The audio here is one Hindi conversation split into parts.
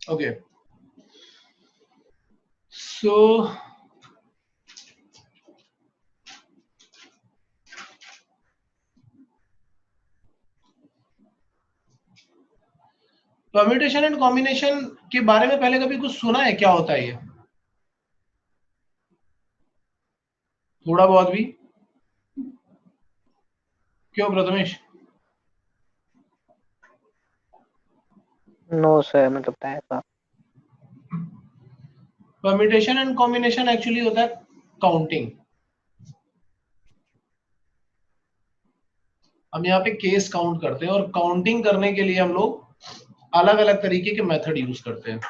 Okay, so permutation and combination के बारे में पहले कभी कुछ सुना है? क्या होता है ये? थोड़ा बहुत भी? क्यों प्रथमेश? नो सर, मतलब ऐसा परम्यूटेशन एंड कॉम्बिनेशन एक्चुअली होता है काउंटिंग। हम यहाँ पे केस काउंट करते हैं, और काउंटिंग करने के लिए हम लोग अलग अलग तरीके के मेथड यूज करते हैं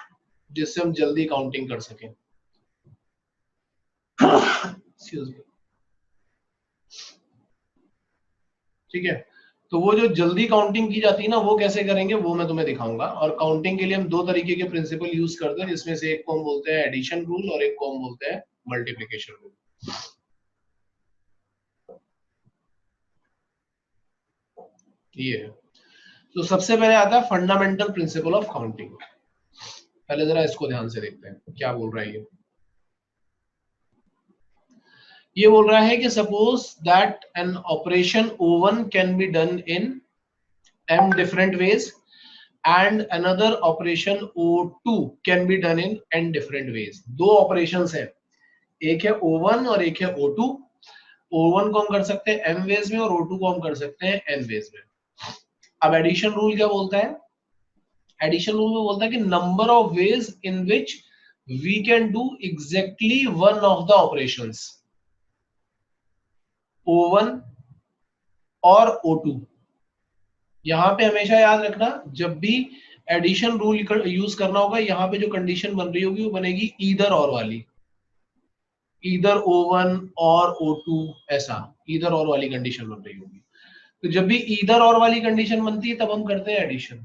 जिससे हम जल्दी काउंटिंग कर सकें। Excuse me. ठीक है, तो वो जो जल्दी काउंटिंग की जाती है ना, वो कैसे करेंगे वो मैं तुम्हें दिखाऊंगा। और काउंटिंग के लिए हम दो तरीके के प्रिंसिपल यूज करते हैं, जिसमें से एक को हम बोलते हैं एडिशन रूल और एक को हम बोलते हैं मल्टीप्लिकेशन रूल। ये है। तो सबसे पहले आता है फंडामेंटल प्रिंसिपल ऑफ काउंटिंग। पहले जरा इसको ध्यान से देखते हैं क्या बोल रहा है ये। ये बोल रहा है कि suppose that an operation O1 can be done in m different ways and another operation O2 can be done in n different ways। दो ऑपरेशंस हैं, एक है O1 और एक है O2। O1 को हम कर सकते हैं m वेज में और O2 को हम कर सकते हैं n वेज में। अब एडिशन रूल क्या बोलता है? एडिशन रूल में बोलता है कि number of ways in which we can do exactly one of the operations, O1 और O2। यहां पे हमेशा याद रखना, जब भी एडिशन रूल यूज करना होगा, यहाँ पे जो कंडीशन बन रही होगी वो बनेगी ईदर और वाली, ईदर O1 और O2, ऐसा ईदर और वाली कंडीशन बन रही होगी। तो जब भी ईदर और वाली कंडीशन बनती है तब हम करते हैं एडिशन।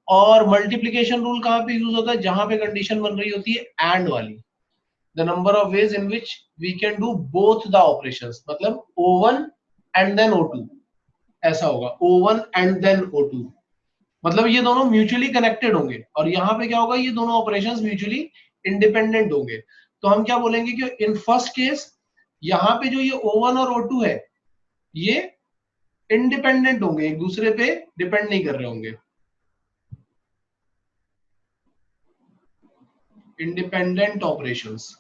और मल्टीप्लीकेशन रूल कहाँ पे यूज होता है? जहां पे कंडीशन बन रही होती है एंड वाली, the number of ways in which we can do both the operations, मतलब O1 एंड देन O2, ऐसा होगा O1 एंड देन O2, मतलब ये दोनों म्यूचुअली कनेक्टेड होंगे। और यहाँ पे क्या होगा, ये दोनों ऑपरेशंस म्यूचुअली इंडिपेंडेंट होंगे। तो हम क्या बोलेंगे कि इन फर्स्ट केस यहाँ पे जो ये O1 और O2 है, ये इंडिपेंडेंट होंगे, एक दूसरे पे डिपेंड नहीं कर रहे होंगे, इंडिपेंडेंट ऑपरेशंस।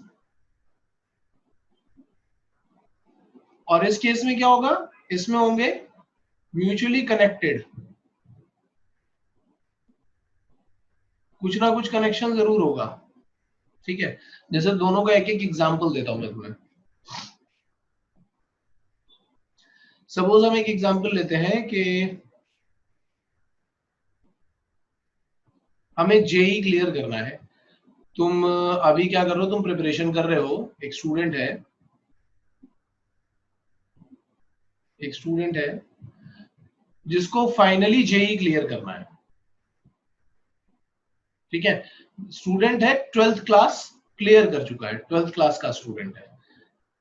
और इस केस में क्या होगा, इसमें होंगे म्यूचुअली कनेक्टेड, कुछ ना कुछ कनेक्शन जरूर होगा। ठीक है, जैसे दोनों का एक एक एग्जांपल देता हूं मैं तुम्हें। सपोज हम एक एग्जांपल लेते हैं कि हमें जेई क्लियर करना है। तुम अभी क्या कर रहे हो, तुम प्रिपरेशन कर रहे हो, एक स्टूडेंट है जिसको फाइनली जेई क्लियर करना है। ठीक है, स्टूडेंट है 12th क्लास क्लियर कर चुका है, 12th क्लास का स्टूडेंट है,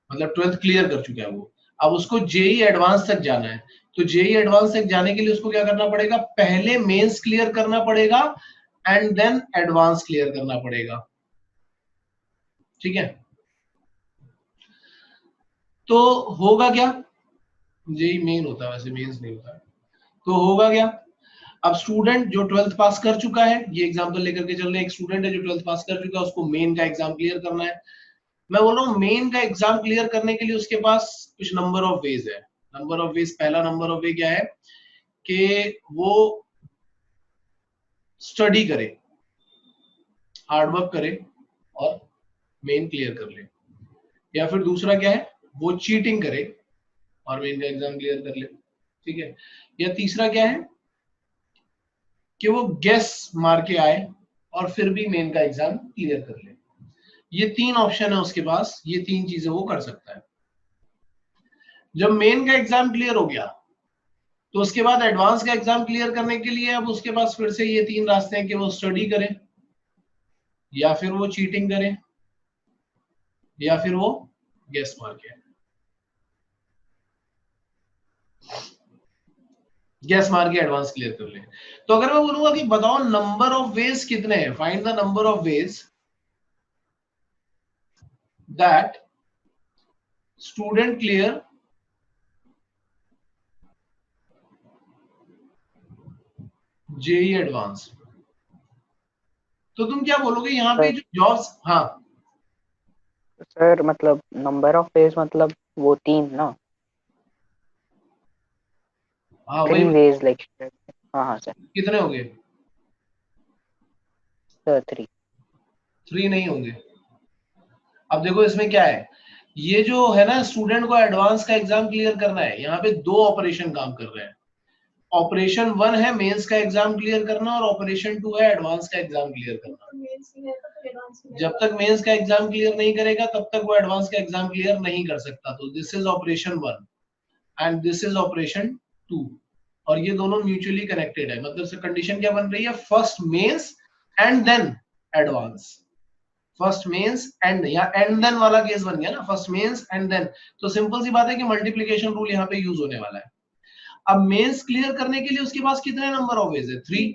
मतलब 12th क्लियर कर चुका है वो। अब उसको जेई एडवांस तक जाना है, तो जेई एडवांस तक जाने के लिए उसको क्या करना पड़ेगा, पहले मेंस क्लियर करना पड़ेगा एंड देन एडवांस क्लियर करना पड़ेगा। ठीक है, तो होगा क्या, जेई मेन होता है वैसे, मेंस नहीं होता है। तो होगा क्या, अब स्टूडेंट जो 12th पास कर चुका है, ये एग्जांपल लेकर के चल रहे हैं, एक स्टूडेंट है जो 12th पास कर चुका है, उसको मेन का एग्जाम क्लियर करना है। मैं बोल रहा हूँ मेन का एग्जाम क्लियर करने के लिए उसके पास कुछ नंबर ऑफ वेज है। नंबर ऑफ वेज, पहला नंबर ऑफ वे क्या है कि वो स्टडी करे, हार्डवर्क करे और मेन क्लियर कर ले। या फिर दूसरा क्या है, वो चीटिंग करे और मेन का एग्जाम क्लियर कर ले। ठीक है, या तीसरा क्या है कि वो गेस मार के आए और फिर भी मेन का एग्जाम क्लियर कर ले। ये तीन ऑप्शन है उसके पास, ये तीन चीजें वो कर सकता है। जब मेन का एग्जाम क्लियर हो गया तो उसके बाद एडवांस का एग्जाम क्लियर करने के लिए अब उसके पास फिर से ये तीन रास्ते हैं कि वो स्टडी करे, या फिर वो चीटिंग करे, या फिर वो गेस मार के आए। गैस मार के एडवांस क्लियर कर ले। तो अगर मैं बोलूंगा कि बताओ नंबर ऑफ वेज कितने हैं, find the number of ways that student clear JEE advance, तो तुम क्या बोलोगे यहाँ पे सर जो जॉब्स, हाँ सर मतलब नंबर ऑफ वेज मतलब वो 3 ना, हाँ वही 3 वही, वेज लाइक। हाँ हाँ सर। कितने हो गए? सर 3। 3 नहीं होंगे। अब देखो इसमें क्या है, ये जो है ना स्टूडेंट को एडवांस का एग्जाम क्लियर करना है, यहाँ पे दो ऑपरेशन काम कर रहे हैं। ऑपरेशन 1 है मेंस का एग्जाम क्लियर करना, और ऑपरेशन 2 है एडवांस का एग्जाम क्लियर करना। जब तक मेंस का एग्जाम क्लियर नहीं करेगा तब तक वो एडवांस का एग्जाम क्लियर नहीं कर सकता। तो this is operation 1 and this is operation 2, और ये दोनों म्यूचुअली कनेक्टेड है। मतलब से कंडीशन क्या बन रही है, first mains and then advance, first mains and, या एंड देन वाला केस बन गया ना, फर्स्ट मेंस एंड देन। तो सिंपल सी बात है कि मल्टीप्लिकेशन रूल यहाँ पे यूज होने वाला है। अब मेंस क्लियर करने के लिए उसके पास कितने नंबर ऑफ वेज है, 3,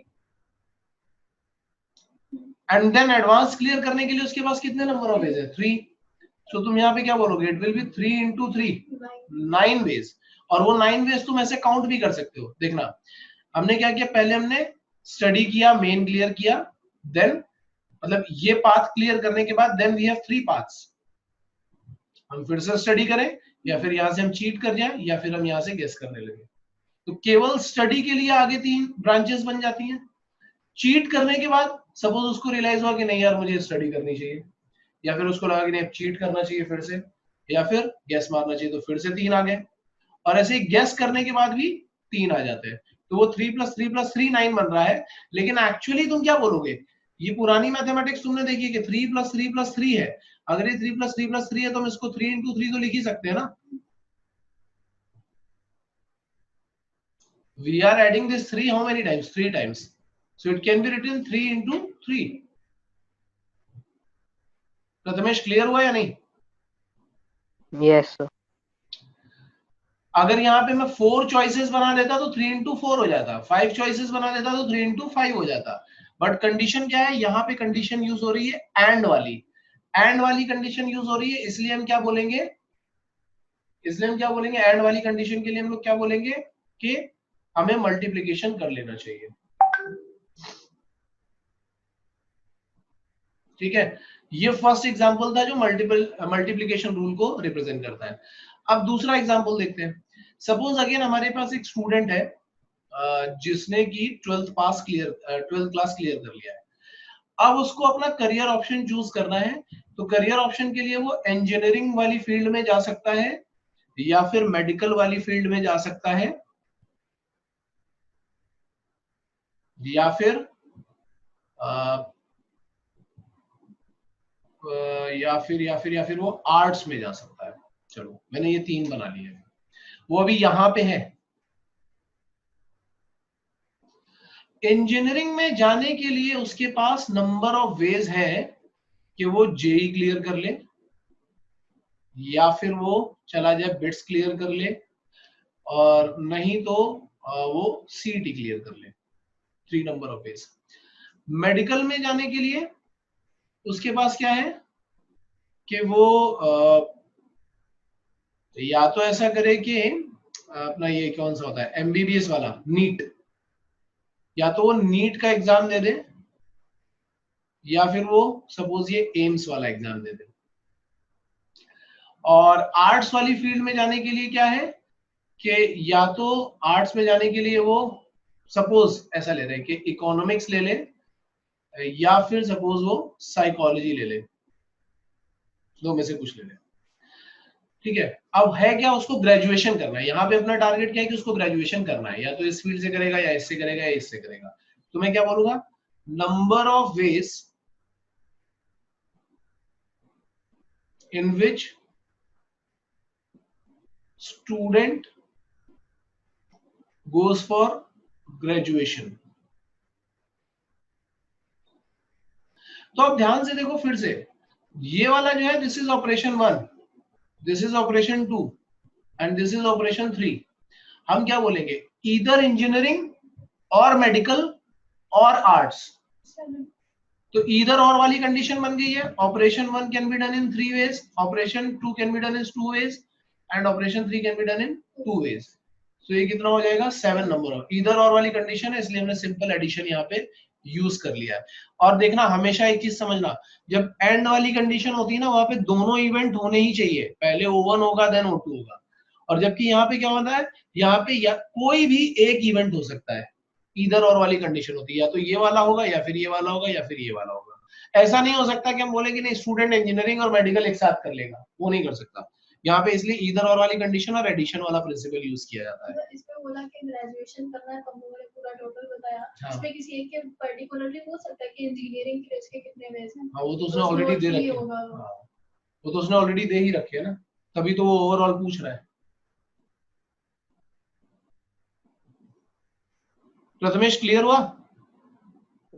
एंड देन एडवांस क्लियर करने के लिए उसके पास कितने नंबर ऑफ वेज है, 3। तो तुम यहाँ पे क्या बोलोगे, it will be 3 into 3, 9 ways. और वो 9 वेज तुम ऐसे काउंट भी कर सकते हो। देखना हमने क्या किया, पहले हमने स्टडी किया, मेन क्लियर किया, देन मतलब ये पाथ क्लियर करने के बाद देन वी हैव 3 पाथ्स। हम फिर से स्टडी करें, या फिर यहां से हम चीट कर जाए, या फिर हम यहां से गेस करने लगे। तो केवल स्टडी के लिए आगे 3 ब्रांचेस बन जाती हैं। चीट करने के बाद सपोज उसको रियलाइज हुआ कि नहीं यार मुझे स्टडी करनी चाहिए, या फिर उसको लगा कि नहीं चीट करना चाहिए फिर से, या फिर गैस मारना चाहिए, तो फिर से 3 आ गए। और ऐसे ही गैस करने के बाद भी 3 आ जाते हैं। तो वो 3 प्लस 3 प्लस 3 9 बन रहा है। लेकिन एक्चुअली तुम क्या बोलोगे, ये पुरानी मैथमेटिक्स तुमने देखी है कि 3 प्लस 3 प्लस 3 है। अगर ये 3 प्लस 3 प्लस 3 है तो हम इसको 3 इंटू 3 तो लिख ही सकते हैं ना। We are adding this 3 how many times? 3 times. So it can be written 3 into 3. Prathamesh clear हुआ या नहीं? Yes sir. अगर यहाँ पे मैं 4 चॉइसेस बना लेता तो 3 इंटू 4 हो जाता, 5 चॉइसेस बना लेता तो 3 इंटू 5 हो जाता। बट कंडीशन क्या है, यहाँ पे कंडीशन यूज हो रही है एंड वाली, एंड वाली कंडीशन यूज हो रही है। इसलिए हम क्या बोलेंगे, इसलिए हम क्या बोलेंगे, एंड वाली कंडीशन के लिए हम लोग क्या बोलेंगे कि हमें मल्टीप्लीकेशन कर लेना चाहिए। ठीक है, ये फर्स्ट एग्जांपल था जो मल्टीप्लिकेशन रूल को रिप्रेजेंट करता है। अब दूसरा एग्जांपल देखते हैं। सपोज अगेन हमारे पास एक स्टूडेंट है जिसने की 12th क्लास क्लियर कर लिया है। अब उसको अपना करियर ऑप्शन चूज करना है। तो करियर ऑप्शन के लिए वो इंजीनियरिंग वाली फील्ड में जा सकता है, या फिर मेडिकल वाली फील्ड में जा सकता है, या फिर या फिर वो आर्ट्स में जा सकता है। चलो मैंने ये 3 बना लिए, वो अभी यहां पे है। इंजीनियरिंग में जाने के लिए उसके पास नंबर ऑफ वेज है कि वो जेई क्लियर कर ले, या फिर वो चला जाए बिट्स क्लियर कर ले, और नहीं तो वो सीईटी क्लियर कर ले। 3 नंबर ऑफ वेज। मेडिकल में जाने के लिए उसके पास क्या है कि वो या तो ऐसा करे कि अपना ये कौन सा होता है एमबीबीएस वाला नीट, या तो वो नीट का एग्जाम दे दे, या फिर वो सपोज ये एम्स वाला एग्जाम दे दे। और आर्ट्स वाली फील्ड में जाने के लिए क्या है कि या तो आर्ट्स में जाने के लिए वो सपोज ऐसा ले रहे हैं कि इकोनॉमिक्स ले ले, या फिर सपोज वो साइकोलॉजी ले ले, दो में से कुछ ले ले। ठीक है, अब है क्या, उसको ग्रेजुएशन करना है। यहाँ पे अपना टारगेट क्या है कि उसको ग्रेजुएशन करना है, या तो इस फील्ड से करेगा, या इससे करेगा, या इससे करेगा। तो मैं क्या बोलूंगा, number of ways in which student goes for graduation. तो अब ध्यान से देखो फिर से, ये वाला जो है this is operation 1, this is operation 2 and this is operation 3। हम क्या बोलेंगे, ईदर इंजीनियरिंग और मेडिकल और आर्ट्स। तो ईदर और वाली कंडीशन बन गई है। Operation 1 can be done in 3 ways, operation 2 can be done in 2 ways and operation 3 can be done in 2 ways। तो ये कितना हो जाएगा 7 नंबर ऑफ ईदर और वाली कंडीशन है, इसलिए हमने सिंपल एडिशन यहाँ पे यूज कर लिया है। और देखना हमेशा एक चीज समझना, जब एंड वाली कंडीशन होती है ना वहां पे दोनों इवेंट होने ही चाहिए, पहले O1 होगा देन O2 होगा। और जबकि यहाँ पे क्या होता है, यहाँ पे या कोई भी एक इवेंट हो सकता है, इधर और वाली कंडीशन होती है, या तो ये वाला होगा या फिर ये वाला होगा या फिर ये वाला होगा। ऐसा नहीं हो सकता कि हम बोले कि नहीं स्टूडेंट इंजीनियरिंग और मेडिकल एक साथ कर लेगा, वो नहीं कर सकता यहाँ पे। इसलिए इधर और वाली कंडीशन और एडिशन वाला प्रिंसिपल यूज किया जाता है। इसमें बोला कि ग्रेजुएशन करना है, तुम लोगों ने पूरा टोटल बताया। हाँ। इसमें किसी एक के पर्टिकुलरली हो सकता है कि इंजीनियरिंग के इसके कितने बेस हैं? हाँ, वो तो उसने ऑलरेडी दे रखे हैं। हाँ, वो तो उसने ऑलरेडी दे ही रखे है ना, तभी तो वो ओवरऑल पूछ रहा है। प्रथमेश क्लियर हुआ?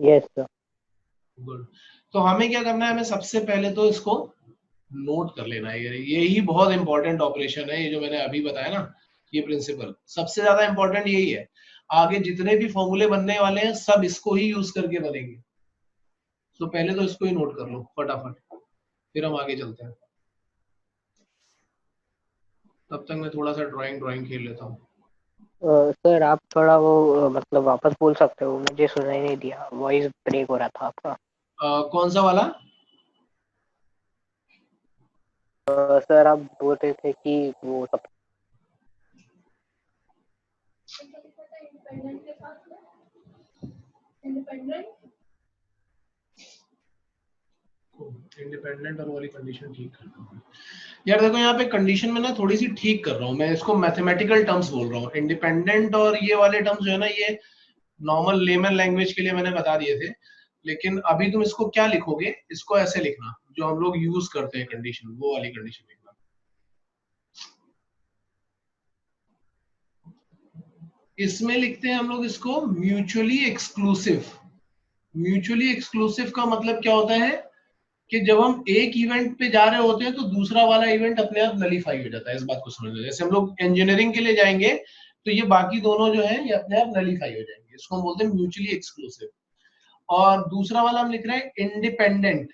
Yes sir. गुड। तो हमें क्या करना है, हमें सबसे पहले तो इसको नोट कर लेना है। यही बहुत इंपॉर्टेंट ऑपरेशन है, ये जो मैंने अभी बताया ना, ये प्रिंसिपल सबसे ज्यादा इंपॉर्टेंट यही है। आगे जितने भी फॉर्मूले बनने वाले हैं सब इसको ही यूज करके बनेंगे। तो पहले तो इसको ही नोट कर लो फटाफट, फिर हम आगे चलते हैं। तब तक मैं थोड़ा सा ड्राइंग खेल लेता हूँ। सर आप थोड़ा वो मतलब वापस बोल सकते हो, मुझे सुनाई नहीं दिया, वॉइस ब्रेक हो रहा था आपका। कौन सा वाला? सर आप बोल रहे थे कि वो सब इंडिपेंडेंट के साथ में इंडिपेंडेंट और वाली कंडीशन ठीक करता हूँ यार। देखो यहाँ पे कंडीशन में ना थोड़ी सी ठीक कर रहा हूँ मैं, इसको मैथमेटिकल टर्म्स बोल रहा हूँ। इंडिपेंडेंट और ये वाले टर्म्स जो है ना, ये नॉर्मल लेमन लैंग्वेज के लिए मैंने बता दिए थे, लेकिन अभी तुम इसको क्या लिखोगे, इसको ऐसे लिखना जो हम लोग यूज करते हैं कंडीशन, वो वाली कंडीशन लिखना। इसमें लिखते हैं हम लोग इसको म्यूचुअली एक्सक्लूसिव। म्यूचुअली एक्सक्लूसिव का मतलब क्या होता है कि जब हम एक इवेंट पे जा रहे होते हैं तो दूसरा वाला इवेंट अपने आप नलीफाई हो जाता है। इस बात को समझ लो, जैसे हम लोग इंजीनियरिंग के लिए जाएंगे तो ये बाकी दोनों जो है ये अपने आप नलीफाई हो जाएंगे, इसको हम बोलते हैं म्यूचुअली एक्सक्लूसिव। और दूसरा वाला हम लिख रहे हैं इंडिपेंडेंट।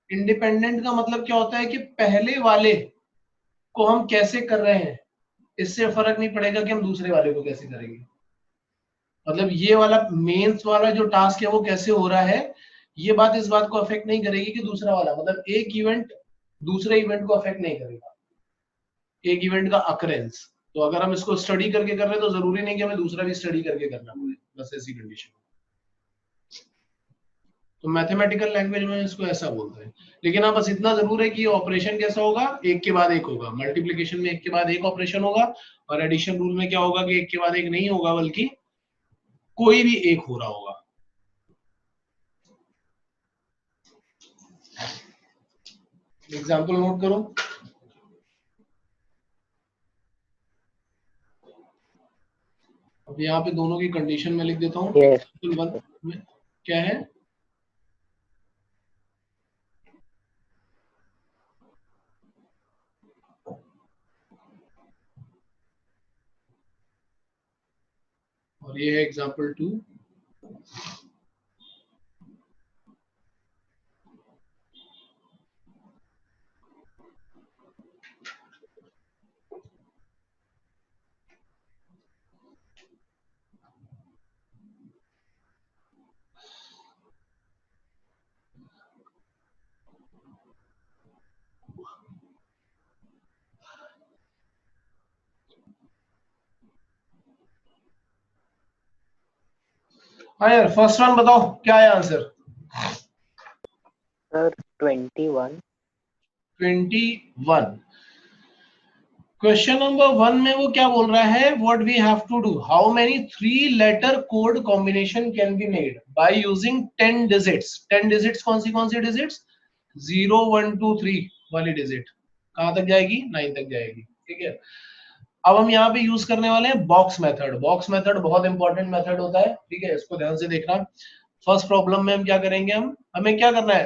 इंडिपेंडेंट का मतलब क्या होता है कि पहले वाले को हम कैसे कर रहे हैं इससे फर्क नहीं पड़ेगा कि हम दूसरे वाले को कैसे करेंगे। मतलब ये वाला मेंस वाला जो टास्क है वो कैसे हो रहा है, ये बात इस बात को अफेक्ट नहीं करेगी कि दूसरा वाला, मतलब एक इवेंट दूसरे इवेंट को अफेक्ट नहीं करेगा, एक इवेंट का अकरेंस। तो अगर हम इसको स्टडी करके कर रहे हैं तो जरूरी नहीं कि हमें दूसरा भी स्टडी करके करना पड़े, बस ऐसी कंडीशन। तो मैथमेटिकल लैंग्वेज में इसको ऐसा बोलते हैं। लेकिन हाँ बस इतना जरूर है कि ऑपरेशन कैसा होगा, एक के बाद एक होगा। मल्टीप्लिकेशन में एक के बाद एक ऑपरेशन होगा, और एडिशन रूल में क्या होगा कि एक के बाद एक नहीं होगा, बल्कि कोई भी एक हो रहा होगा। एग्जाम्पल नोट करो। अब यहाँ पे दोनों की कंडीशन में लिख देता हूँ। एग्जाम्पल 1 में क्या है, और ये है एग्जाम्पल 2। हाँ यार, फर्स्ट वन बताओ क्या है आंसर? सर 21। क्वेश्चन नंबर 1 में वो क्या बोल रहा है, what we have to do, how many 3 letter code combination can be made by using 10 digits. 10 digits कौन सी डिजिट्स? 0 1 2 3 वाली डिजिट कहां तक जाएगी? 9 तक जाएगी। ठीक है, अब हम यहाँ पे यूज करने वाले हैं बॉक्स मेथड। बॉक्स मेथड बहुत इंपॉर्टेंट मेथड होता है, ठीक है, इसको ध्यान से देखना। फर्स्ट प्रॉब्लम में हम क्या करेंगे, हमें क्या करना है,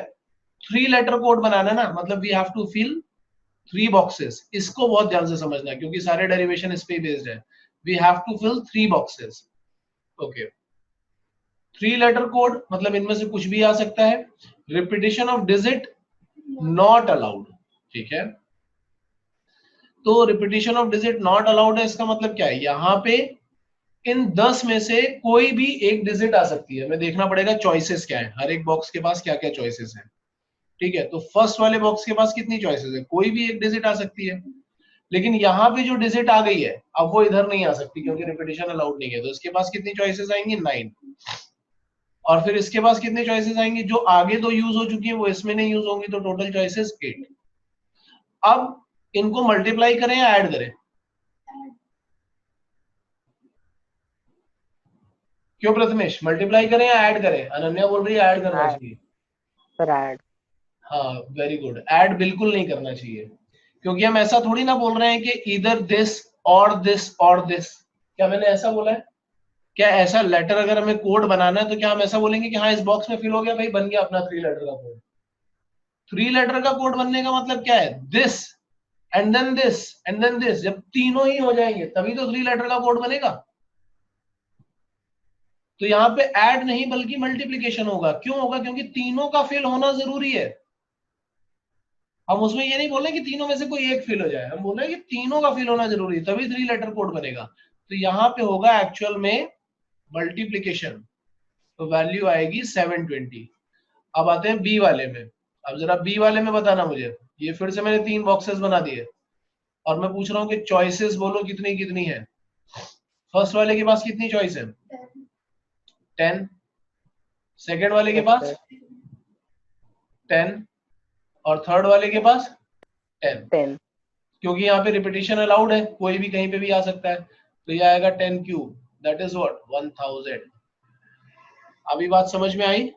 3 लेटर कोड बनाना है ना, मतलब we have to fill 3 boxes. इसको बहुत ध्यान से समझना है क्योंकि सारे डेरिवेशन इस पे बेस्ड है। We have to fill 3 boxes. Okay, 3 letter code मतलब इनमें से कुछ भी आ सकता है. Repetition of digit not allowed. ठीक है, तो repetition of digit not allowed है, इसका मतलब क्या है, यहाँ पे इन 10 में से कोई भी एक डिजिट आ सकती है. हमें देखना पड़ेगा चॉइसेस क्या है, हर एक बॉक्स के पास क्या क्या चॉइसेस हैं. ठीक है, तो फर्स्ट वाले बॉक्स के पास कितनी चॉइसेस है, कोई भी एक डिजिट आ सकती है. लेकिन यहाँ पे जो डिजिट आ गई है अब वो इधर नहीं आ सकती क्योंकि रिपीटिशन अलाउड नहीं है. तो इसके पास कितनी चॉइसेस आएंगी, 9. और फिर इसके पास कितने चॉइसेस आएंगे, जो आगे 2 यूज हो चुकी है वो इसमें नहीं यूज होंगी, तो टोटल चॉइसेस 8. अब इनको मल्टीप्लाई करें या ऐड करें, क्यों प्रथमेश, मल्टीप्लाई करें या ऐड करें? अनन्या बोल रही है ऐड करना चाहिए. Sir add. हाँ वेरी गुड, ऐड बिल्कुल नहीं करना चाहिए, क्योंकि हम ऐसा थोड़ी ना बोल रहे हैं कि इधर दिस और दिस और दिस. क्या मैंने ऐसा बोला है? क्या ऐसा लेटर अगर हमें कोड बनाना है तो क्या हम ऐसा बोलेंगे कि हाँ इस बॉक्स में फिल हो गया भाई, बन गया अपना 3 लेटर का कोड? 3 लेटर का कोड बनने का मतलब क्या है, this and then this and then this. जब तीनों ही हो जाएंगे तभी तो 3 लेटर का कोड बनेगा. तो यहाँ पे ऐड नहीं बल्कि मल्टीप्लीकेशन होगा. क्यों होगा, क्योंकि तीनों का फिल होना जरूरी है. हम उसमें ये नहीं बोल रहे कि तीनों में से कोई एक फिल हो जाए, हम बोल रहे हैं कि तीनों का फिल होना जरूरी है, तभी 3 लेटर कोड बनेगा. तो यहाँ पे होगा एक्चुअल में मल्टीप्लीकेशन, तो वैल्यू आएगी 720. अब आते हैं बी वाले में. अब जरा बी वाले में बताना मुझे, ये फिर से मैंने 3 बॉक्सेस बना दिए और मैं पूछ रहा हूँ कि चॉइसेस बोलो कितनी कितनी है. फर्स्ट वाले के पास कितनी चॉइस है, 10. सेकेंड वाले के पास 10 और थर्ड वाले के पास 10. क्योंकि यहाँ पे रिपीटिशन अलाउड है, कोई भी कहीं पे भी आ सकता है, तो ये आएगा 10 क्यूब, दैट इज व्हाट 1000. अभी बात समझ में आई?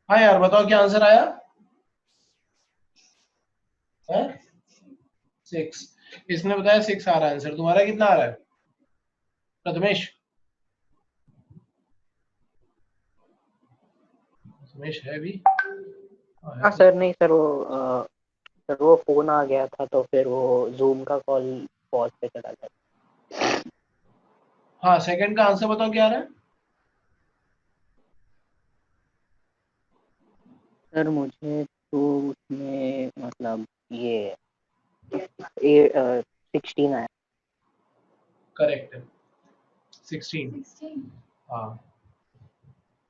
हाँ यार बताओ क्या आंसर आया है? 6. इसने बताया 6 आ रहा है आंसर, तुम्हारा कितना आ रहा है प्रथमेश? प्रथमेश है भी? हाँ सर, नहीं सर, वो फोन आ गया था तो फिर वो जूम का कॉल पॉज पे चला गया. हाँ सेकंड का आंसर बताओ क्या आ रहा है? सर मुझे तो उसमें मतलब ये 16 आया. करेक्ट है 16. 16. हाँ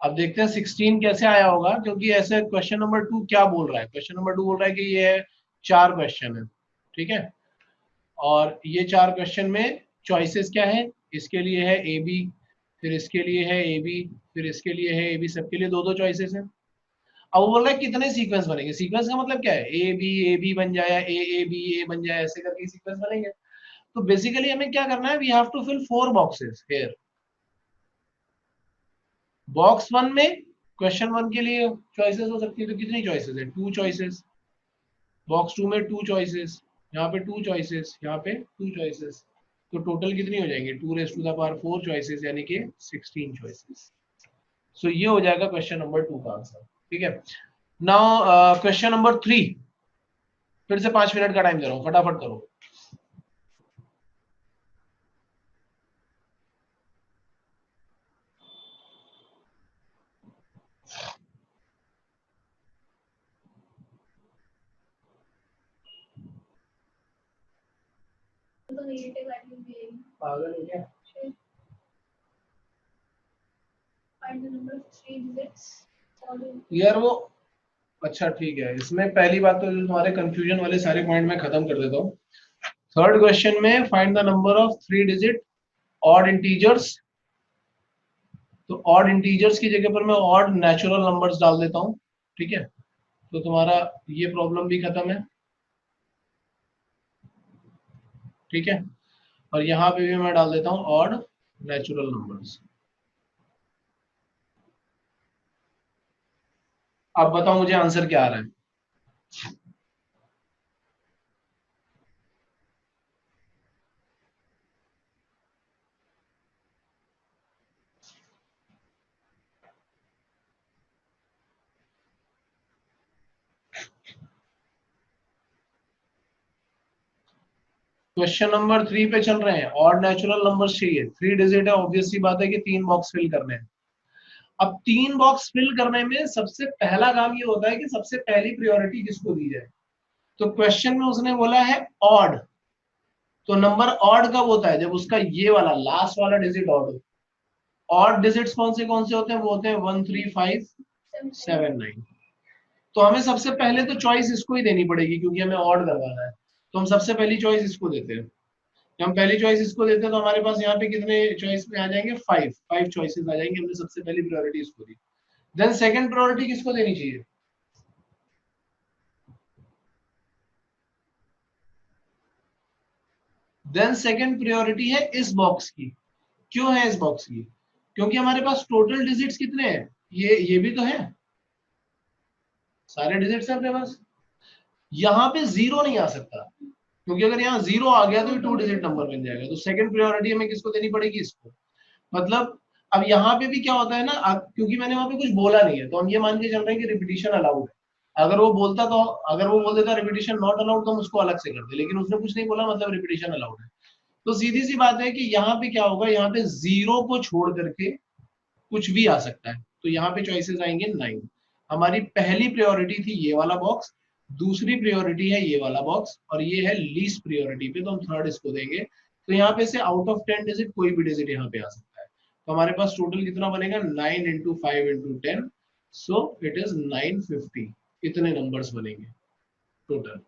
अब देखते हैं 16 कैसे आया होगा, क्योंकि ऐसे क्वेश्चन नंबर 2 क्या बोल रहा है, क्वेश्चन नंबर 2 बोल रहा है कि ये 4 क्वेश्चन है. ठीक है, और ये 4 क्वेश्चन में चॉइसेस क्या है, इसके लिए है ए बी, फिर इसके लिए है ए बी, फिर इसके लिए है ए बी, सबके लिए 2-2 चॉइसेस हैं. अब वो बोल रहा है कितने सीक्वेंस बनेंगे. सीक्वेंस का मतलब क्या है, ए बी बन जाए, ए बी ए बन जाए, ऐसे करके सीक्वेंस बनेंगे. तो बेसिकली हमें क्या करना है, we have to fill 4 boxes here. Box 1 में क्वेश्चन 1 के लिए चॉइसेस हो सकती है, तो कितनी चॉइसेस है, 2 चॉइसेस. बॉक्स 2 में 2 चॉइसेस, यहाँ पे 2 चॉइसेस, यहाँ पे 2 चॉइसेस, तो टोटल कितनी हो जाएंगी 2⁴ चॉइसेस, यानी कि 16 चॉइसेस. सो ये हो जाएगा क्वेश्चन नंबर 2 का आंसर. ठीक है, नाउ क्वेश्चन नंबर 3. फिर से 5 मिनट का टाइम दे रहा हूँ, फटाफट करो. तो नेगेटिव वैल्यू भी है. पागल है क्या? Find the number of 3 digits following. यार वो अच्छा ठीक है, इसमें पहली बात तो जो तुम्हारे कंफ्यूजन वाले सारे पॉइंट मैं खत्म कर देता हूँ. थर्ड क्वेश्चन में find the number of 3 digit odd integers तो ऑड इंटीजर्स की जगह पर मैं ऑड नेचुरल नंबर्स डाल देता हूँ, ठीक है, तो तुम्हारा ये प्रॉब्लम भी खत्म है, ठीक है। और यहाँ पे भी मैं डाल देता हूँ ऑड नेचुरल नंबर्स। अब बताओ मुझे आंसर क्या आ रहा है। क्वेश्चन नंबर 3 पे चल रहे हैं, ऑड नेचुरल नंबर्स चाहिए, 3 डिजिट है, ऑब्वियस सी बात है कि 3 बॉक्स फिल करने हैं। अब 3 बॉक्स फिल करने में सबसे पहला काम ये होता है कि सबसे पहली प्रायोरिटी किसको दी जाए। तो क्वेश्चन में उसने बोला है ऑड, तो नंबर ऑड कब होता है, जब उसका ये वाला लास्ट वाला डिजिट ऑड हो। ऑड डिजिट्स कौन से होते हैं, वो होते हैं 1 3 5 7 9। तो हमें सबसे पहले तो चॉइस इसको ही देनी पड़ेगी क्योंकि हमें ऑड करवाना है, तो हम सबसे पहली चॉइस इसको देते हैं। जब हम पहली चॉइस इसको देते हैं तो हमारे पास यहाँ पे कितने चॉइस में आ जाएंगे, 5 चॉइसेस आ जाएंगे, हमने सबसे पहली प्रायोरिटी इसको दी। देन सेकंड प्रायोरिटी किसको देनी चाहिए, देन सेकंड प्रायोरिटी है इस बॉक्स की। क्यों है इस बॉक्स की, क्योंकि हमारे पास टोटल डिजिट्स कितने हैं, ये भी तो है, सारे डिजिट्स हैं अपने पास। यहाँ पे जीरो नहीं आ सकता, क्योंकि अगर यहाँ जीरो आ गया तो ये 2 डिजिट नंबर बन जाएगा। तो सेकंड प्रायोरिटी हमें किसको देनी पड़ेगी, इसको। मतलब अब यहाँ पे भी क्या होता है ना, क्योंकि मैंने वहां पे कुछ बोला नहीं है तो हम ये मान के चल रहे हैं कि रिपीटिशन अलाउड है। अगर वो बोल देता रिपीटिशन नॉट अलाउड तो हम उसको अलग से करते, लेकिन उसने कुछ नहीं बोला, मतलब रिपीटिशन अलाउड है। तो सीधी सी बात है कि यहाँ पे क्या होगा, यहाँ पे जीरो को छोड़ करके कुछ भी आ सकता है, तो यहाँ पे चॉइसेस आएंगे 9। हमारी पहली प्रायोरिटी थी ये वाला बॉक्स, दूसरी प्रायोरिटी है ये वाला बॉक्स, और ये है लीस्ट प्रायोरिटी पे, तो हम थर्ड इसको देंगे। तो यहाँ पे से आउट ऑफ 10 डिजिट कोई भी डिजिट यहाँ पे आ सकता है। तो हमारे पास टोटल कितना बनेगा, 9 into 5 into 10, so it is 950। इतने नंबर्स बनेंगे टोटल।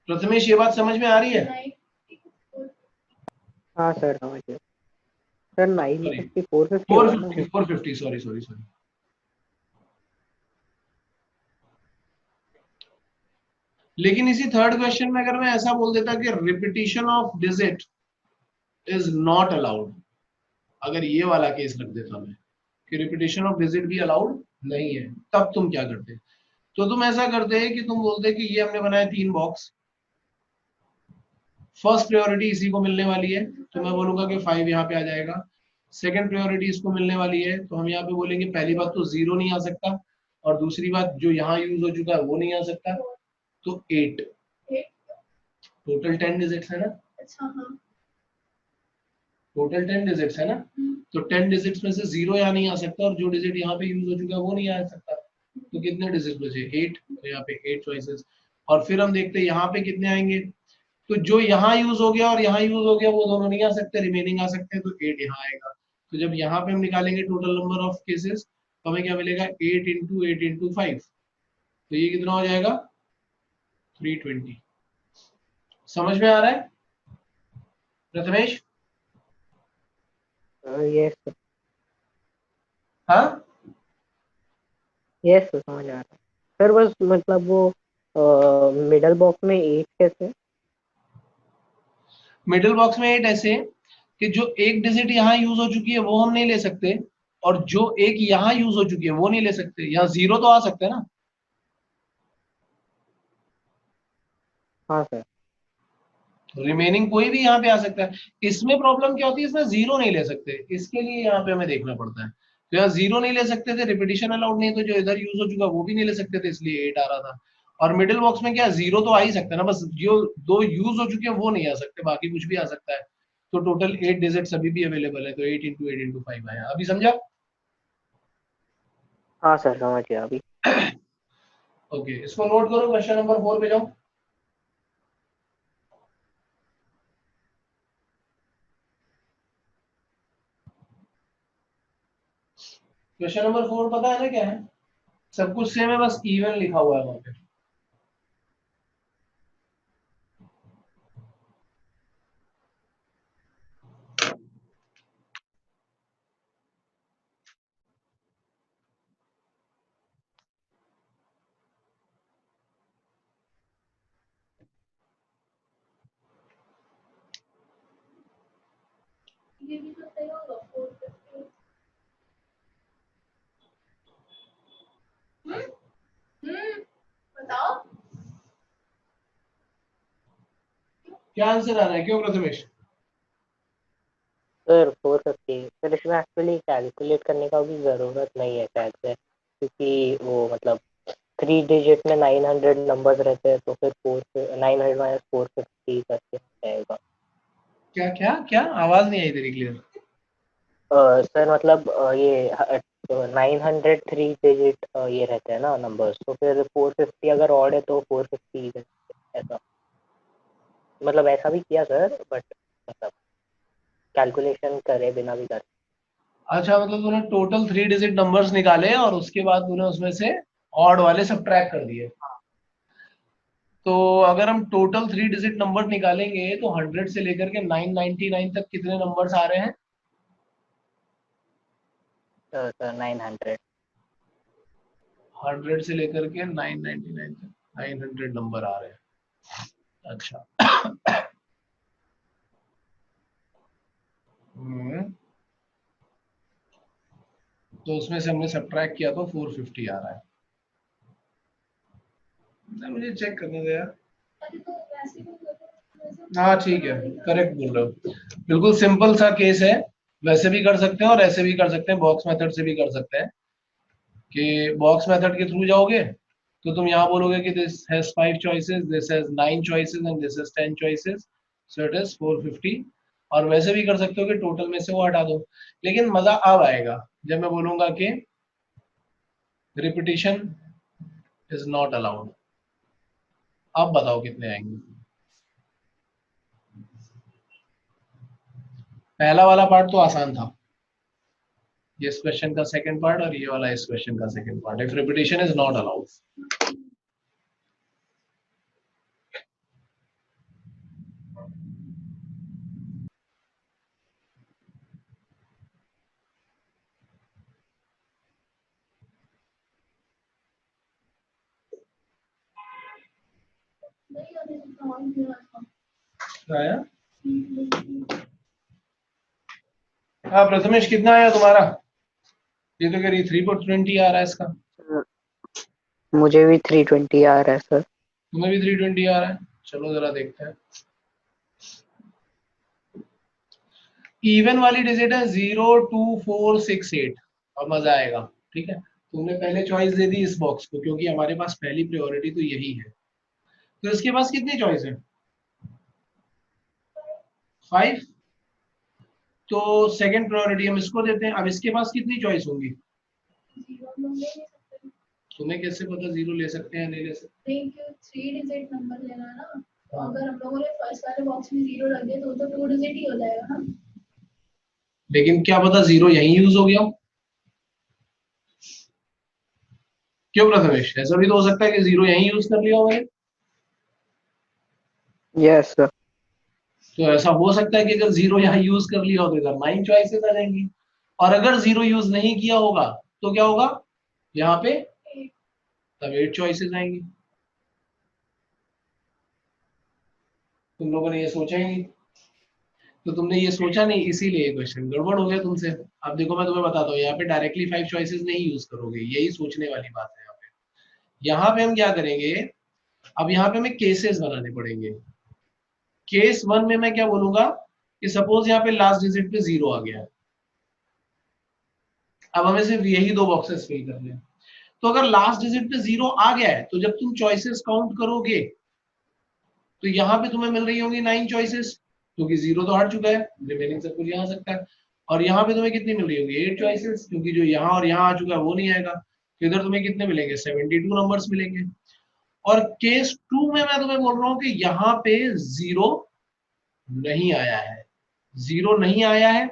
प्रथमेश ये बात समझ में आ रही है? हाँ सर समझ गया सर। सॉरी 950 450 होगा ना? 450, 450, सॉरी। लेकिन इसी थर्ड क्वेश्चन में अगर मैं ऐसा बोल देता कि repetition of digit is not allowed, अगर ये वाला केस रख देता मैं कि रिपीटिशन ऑफ डिजिट भी अलाउड नहीं है, तब तुम क्या करते? तो तुम ऐसा करते हैं कि तुम बोलते कि ये हमने बनाया 3 बॉक्स, फर्स्ट प्रायोरिटी इसी को मिलने वाली है, तो मैं बोलूंगा कि 5 यहाँ पे आ जाएगा। सेकंड प्रायोरिटी इसको मिलने वाली है, तो हम यहाँ पे बोलेंगे पहली बात तो 0 नहीं आ सकता, और दूसरी बात जो यहाँ यूज हो चुका है वो नहीं आ सकता, तो 8। टोटल 10 डिजिट्स है ना, टोटल 10 डिजिट्स है ना, तो 10 डिजिट्स में से 0 यहाँ नहीं आ सकता, और जो डिजिट यहाँ पे यूज हो चुका है वो नहीं आ सकता। तो कितने डिजिट बचे, 8, तो यहाँ पे 8 चॉइसेस। और फिर हम देखते हैं यहाँ पे कितने आएंगे, तो जो यहाँ यूज हो गया और यहाँ यूज हो गया वो दोनों नहीं आ सकते, रिमेनिंग आ सकते हैं, तो 8 यहाँ आएगा। तो जब यहाँ पे हम निकालेंगे टोटल नंबर ऑफ केसेस, तो हमें क्या मिलेगा, 8 इंटू 5, तो ये कितना हो जाएगा, 320। समझ में आ रहा है प्रथमेश? Yes sir. हाँ, यस सर समझ आ रहा है सर। बस मतलब वो मिडल बॉक्स में 8 कैसे? मिडिल बॉक्स में 8 ऐसे कि जो एक डिजिट यहाँ यूज हो चुकी है वो हम नहीं ले सकते, और जो एक यहाँ यूज हो चुकी है वो नहीं ले सकते। यहाँ 0 तो आ सकते हैं ना, हाँ सर। रिमेनिंग कोई भी यहाँ पे आ सकता है। इसमें प्रॉब्लम क्या होती है, इसमें 0 नहीं ले सकते, इसके लिए यहाँ पे हमें देखना पड़ता है। तो यहाँ 0 नहीं ले सकते थे, रिपीटिशन अलाउड नहीं, तो जो इधर यूज हो चुका वो भी नहीं ले सकते थे, इसलिए 8 आ रहा था। और मिडिल बॉक्स में क्या, 0 तो आ ही सकता है ना, बस जो 2 यूज हो चुके हैं वो नहीं आ सकते, बाकी कुछ भी आ सकता है। तो टोटल 8 डिजिट अभी भी अवेलेबल है, तो 8 इंटू 5 आया। अभी समझा? हाँ सर समझ गया अभी। ओके, इसको नोट करो, क्वेश्चन नंबर 4 पे जाओ। क्वेश्चन नंबर 4 पता है ना क्या है, सब कुछ सेम है, बस इवन लिखा हुआ है वहां पे। ये भी तो सही होगा 450। बताओ क्या आंसर आ रहा है, क्यों प्रथमेश? सर 450 सर, इसमें एक्चुअली कैलकुलेट करने का भी ज़रूरत नहीं है शायद से, क्योंकि वो मतलब 3 डिजिट में 900 नंबर्स रहते हैं, तो फिर 900 माइनस 450 करके हो जाएगा। क्या क्या क्या आवाज नहीं आई तेरी क्लियर। सर मतलब ये 900 3 डिजिट ये रहते हैं ना नंबर्स, तो फिर 450 अगर ऑड है तो 450 ऐसा, मतलब ऐसा भी किया सर, बट मतलब कैलकुलेशन करे बिना भी कर। अच्छा, मतलब तूने टोटल 3 डिजिट नंबर्स निकाले और उसके बाद तूने उसमें से ऑड वाले सब्ट्रैक्ट कर दिए। तो अगर हम टोटल 3 डिजिट नंबर निकालेंगे तो 100 से लेकर के 999 तक कितने नंबर्स आ रहे हैं? सर 900। 100 से लेकर के 999 तक 900 नंबर आ रहे हैं। अच्छा। तो उसमें से हमने सब्ट्रैक्ट किया तो 450 आ रहा है। मुझे चेक करने दे यार। अरे तो वैसे भी हाँ ठीक है, करेक्ट बोल रहे हो। बिल्कुल सिंपल सा केस है, वैसे भी कर सकते हैं और ऐसे भी कर सकते हैं, बॉक्स मेथड से भी कर सकते हैं। कि बॉक्स मेथड के थ्रू जाओगे तो तुम यहाँ बोलोगे कि this has 5 choices, this has 9 choices and this has 10 choices, so it is 450। और वैसे भी कर सकते हो कि टोटल में से वो हटा दो। लेकिन मजा अब आएगा जब मैं बोलूंगा कि रिपीटिशन इज नॉट अलाउड। अब बताओ कितने आएंगे। पहला वाला पार्ट तो आसान था, ये इस क्वेश्चन का सेकंड पार्ट और ये वाला इस क्वेश्चन का second part. If repetition is not allowed. नहीं आने का और भी आया? हाँ प्रथमेश, कितना आया तुम्हारा? ये तो कह रही 320 आ रहा है इसका। मुझे भी 320 आ रहा है सर। तुम्हें भी 320 आ रहा है, चलो जरा देखते हैं। इवन वाली डिजिट है 02468। अब मजा आएगा। ठीक है, तुमने पहले चॉइस दे दी इस बॉक्स को क्योंकि हमारे पास पहली प्रायोरिटी तो यही है। तो इसके पास कितनी चॉइस है? 5। तो सेकंड प्रायोरिटी हम इसको देते हैं। अब इसके पास कितनी चॉइस होंगी? जीरो हम लोग ले नहीं सकते। तुम्हें कैसे पता 0 ले सकते हैं या नहीं ले सकते? नहीं, क्यों 3 डिजिट नंबर लेना है ना, तो अगर हम लोगों ने फर्स्ट वाले बॉक्स में 0 रख दिया तो 2 डिजिट ही हो जाएगा ना। लेकिन क्या पता 0 यहीं यूज हो गया हो? क्यों प्रथमेश, ऐसा भी तो हो सकता है कि 0 यहीं यूज कर लिया हो मैंने। Yes sir. तो ऐसा हो सकता है कि अगर 0 यहाँ यूज कर लिया हो तो इधर 9 चॉइसेस आ जाएंगी। और अगर 0 यूज नहीं किया होगा तो क्या होगा? यहाँ पे तब 8 चॉइसेस आएंगी। तुम लोगों ने ये सोचा ही नहीं। तो तुमने ये सोचा नहीं, इसीलिए ये क्वेश्चन गड़बड़ हो गया तुमसे। अब देखो मैं तुम्हें बताता हूँ, यहाँ पे डायरेक्टली 5 चॉइसेस नहीं यूज करोगे, यही सोचने वाली बात है। यहाँ पे हम क्या करेंगे, अब यहाँ पे हमें केसेस बनाने पड़ेंगे। केस 1 में मैं क्या बोलूंगा कि सपोज यहाँ पे लास्ट डिजिट पे 0 आ गया है। अब हमें सिर्फ यही दो बॉक्सेस फिल करने हैं। तो अगर लास्ट डिजिट पे 0 आ गया है तो जब तुम चॉइसेस काउंट करोगे तो यहाँ पे तुम्हें मिल रही होंगी 9 चॉइसेस, क्योंकि 0 तो हट चुका है, रिमेनिंग सब कुछ यहाँ आ सकता है। और यहाँ पे तुम्हें कितनी मिल रही होगी? 8 चॉइसेस, क्योंकि जो यहाँ और यहाँ आ चुका है वो नहीं आएगा। तो इधर तुम्हें कितने मिलेंगे? 72 नंबर्स मिलेंगे। और केस 2 में मैं तुम्हें बोल रहा हूँ कि यहाँ पे 0 नहीं आया है। 0 नहीं आया है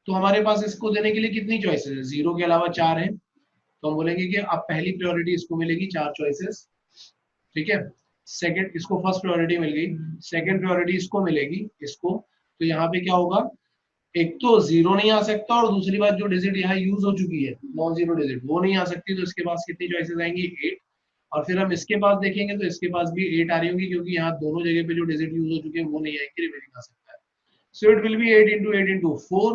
तो हमारे पास इसको देने के लिए कितनी चॉइसेस है? 0 के अलावा 4 है। तो हम बोलेंगे कि अब पहली प्रायोरिटी इसको मिलेगी 4 चॉइसेस। ठीक है, सेकंड इसको फर्स्ट प्रायोरिटी मिल गई, सेकंड प्रायोरिटी इसको मिलेगी इसको। तो यहाँ पे क्या होगा? एक तो 0 नहीं आ सकता और दूसरी बात जो डिजिट यहाँ यूज हो चुकी है नॉन 0 डिजिट वो नहीं आ सकती। तो इसके पास कितनी चॉइसेस आएंगी? 8। और फिर हम इसके पास देखेंगे तो इसके पास भी 8 आ रही होंगी, क्योंकि यहाँ दोनों जगह पे जो डिजिट यूज हो चुके हैं वो नहीं आएंगे, रिमेनिंग आ सकता है। So it will B 8 into 8 into 4,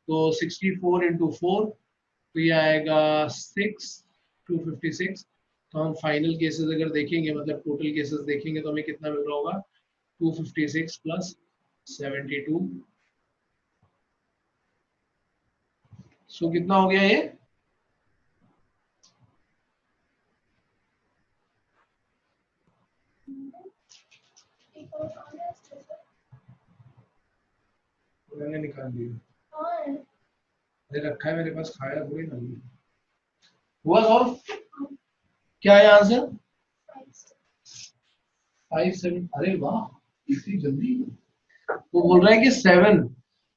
तो 64 into 4, तो ये आएगा 6 256। तो हम फाइनल केसेस अगर देखेंगे, मतलब टोटल केसेस देखेंगे, तो हमें कितना मिल रहा होगा, 256 प्लस 72, सो कितना हो गया ये, एक और कौन है इसके साथ? मैंने निकाल दिया, हाँ है। अरे रखा है मेरे पास, खाया थोड़ी ना हुआ। सॉल्व क्या है आंसर, 5 7, अरे वाह इतनी जल्दी। वो बोल रहा है कि 7,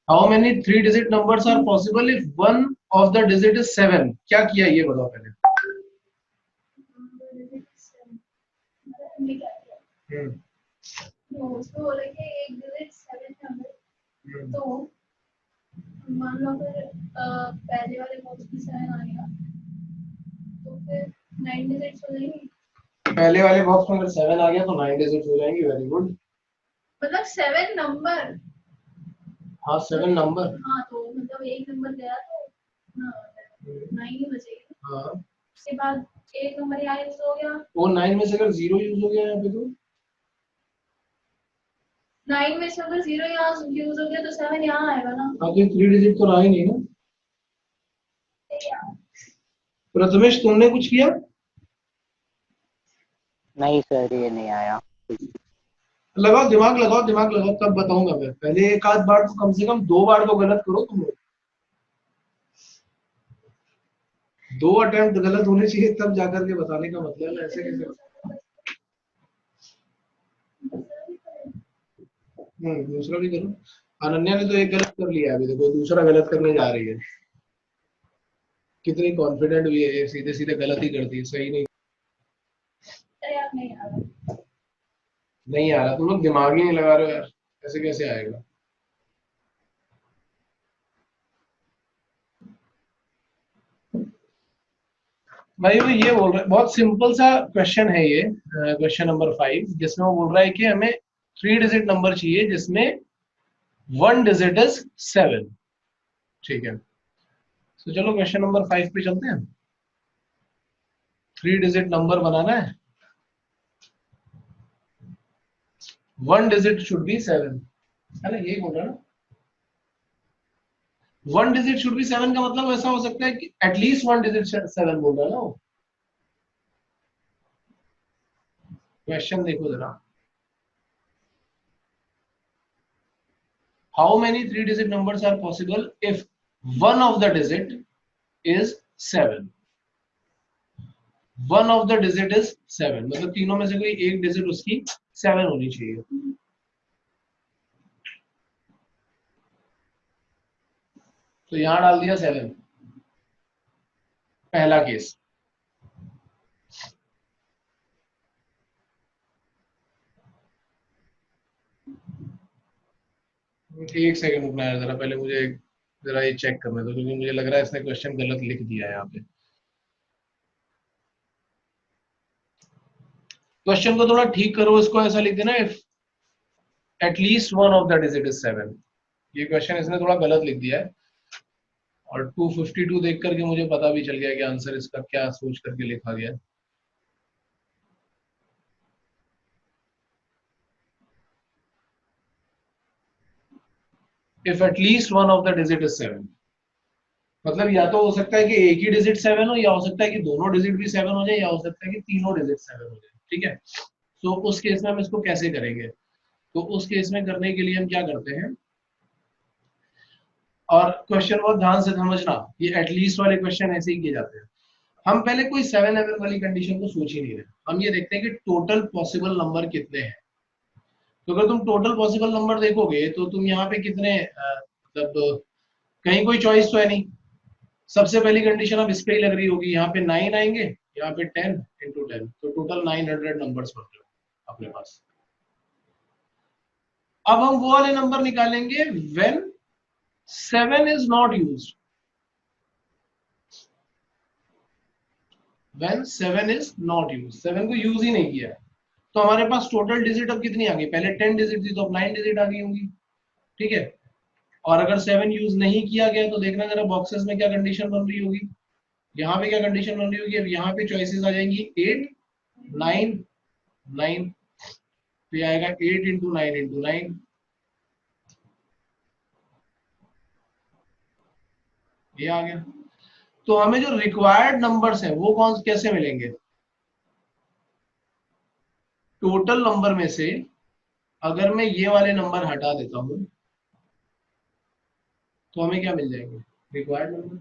how many 3 digit numbers are possible if one of the digit is 7, क्या किया ये बताओ पहले। तो उसको बोले कि एक डिजिट 7 नंबर, तो मान लो फिर पहले वाले बॉक्स में 7 आ गया, तो फिर 9 डिजिट्स हो जाएंगी। पहले वाले बॉक्स में अगर 7 आ गया तो 9 डिजिट हो जाएंगे, वेरी गुड। मतलब 7 नंबर, हाँ 7 नंबर, हाँ तो मतलब एक नंबर गया तो ना 9 ही बचेगी। हाँ उसके बाद एक नंबर यहाँ यूज हो गया, वो 9 में से अगर 0 यूज हो गया यहाँ पे, तो 9 में से अगर 0 यहाँ यूज हो गया तो 7 यहाँ आएगा ना। हाँ तो 3 डिजिट तो रहा ही नहीं ना। यार, प्रथमेश तुमने कुछ किया, नहीं सर ये नहीं आया। लगाओ दिमाग, लगाओ दिमाग लगाओ, तब बताऊंगा मैं। पहले एक आध बार तो कम से कम 2 बार तो गलत करो तुम लोग, 2 अटेम्प्ट गलत होने चाहिए तब जाकर के बताने का मतलब है, ऐसे कैसे। दूसरा भी करो। अनन्या ने तो एक गलत कर लिया, अभी देखो दूसरा गलत करने जा रही है, कितनी कॉन्फिडेंट हुई है, सीधे सीधे गलत ही करती है, सही नहीं। यार नहीं आ रहा। नहीं आ रहा, तुम लोग दिमाग ही नहीं लगा रहे हो यार, ऐसे कैसे आएगा। भाई वो ये बोल रहा है, बहुत सिंपल सा क्वेश्चन है ये, क्वेश्चन नंबर 5, जिसमें वो बोल रहा है कि हमें 3 डिजिट नंबर चाहिए जिसमें 1 डिजिट इज 7, ठीक है। तो चलो क्वेश्चन नंबर 5 पे चलते हैं। 3 डिजिट नंबर बनाना है, 1 डिजिट शुड बी 7, है ना, यही बोल रहा है ना। 1 डिजिट शुड बी 7 का मतलब ऐसा हो सकता है कि एटलीस्ट 1 डिजिट 7 बोल रहा है ना वो। क्वेश्चन देखो जरा, how many 3 digit numbers are possible if one of the digit is 7, one of the digit is 7, मतलब तीनों में से कोई एक डिजिट उसकी 7 होनी चाहिए। तो यहां डाल दिया 7, पहला केस। एक सेकंड रुकना है जरा, पहले मुझे जरा ये चेक करने दो, क्योंकि मुझे लग रहा है इसने क्वेश्चन गलत लिख दिया है यहाँ पे। क्वेश्चन को थोड़ा ठीक करो, इसको ऐसा लिख देना, if at least one of the digit is 7। ये क्वेश्चन इसने थोड़ा गलत लिख दिया है, और 252 देख करके मुझे पता भी चल गया कि आंसर इसका क्या सोच करके लिखा गया है। If at least one of the digit is 7, मतलब या तो हो सकता है कि एक ही डिजिट 7 हो, या हो सकता है कि दोनों डिजिट भी 7 हो जाए, या हो सकता है कि तीनों डिजिट 7 हो जाए, ठीक है। तो उस केस में हम इसको कैसे करेंगे, तो उस केस में करने के लिए हम क्या करते हैं, और क्वेश्चन बहुत ध्यान से समझना, ये एटलीस्ट वाले क्वेश्चन ऐसे ही किए जाते हैं। हम पहले कोई 7 एवं वाली कंडीशन को सोच ही नहीं रहे, हम ये देखते हैं कि टोटल पॉसिबल नंबर कितने हैं। तो अगर तुम टोटल पॉसिबल नंबर देखोगे तो तुम यहाँ पे कितने, मतलब कहीं कोई चॉइस तो है नहीं। सबसे पहली कंडीशन अब इस पे ही लग रही होगी, यहाँ पे 9 आएंगे, यहाँ पे 10 into 10, तो टोटल 900 नंबर्स बन रहे हो अपने पास। अब हम वो वाले नंबर निकालेंगे when 7 is not used, when 7 is not used, 7 को यूज ही नहीं किया है। तो हमारे पास टोटल डिजिट अब कितनी आ गई, पहले 10 डिजिट थी तो अब 9 डिजिट आ गई होंगी, ठीक है। और अगर 7 यूज नहीं किया गया तो देखना जरा बॉक्सेस में क्या कंडीशन बन रही होगी। यहाँ पे क्या कंडीशन बन रही होगी, अब यहाँ पे चॉइसेस आ जाएंगी 8 9 9, तो ये आएगा 8 इंटू 9 इंटू 9, ये आ गया। तो हमें जो रिक्वायर्ड नंबर्स हैं वो कौन कैसे मिलेंगे, टोटल नंबर में से अगर मैं ये वाले नंबर हटा देता हूं तो हमें क्या मिल जाएंगे, रिक्वायर्ड नंबर।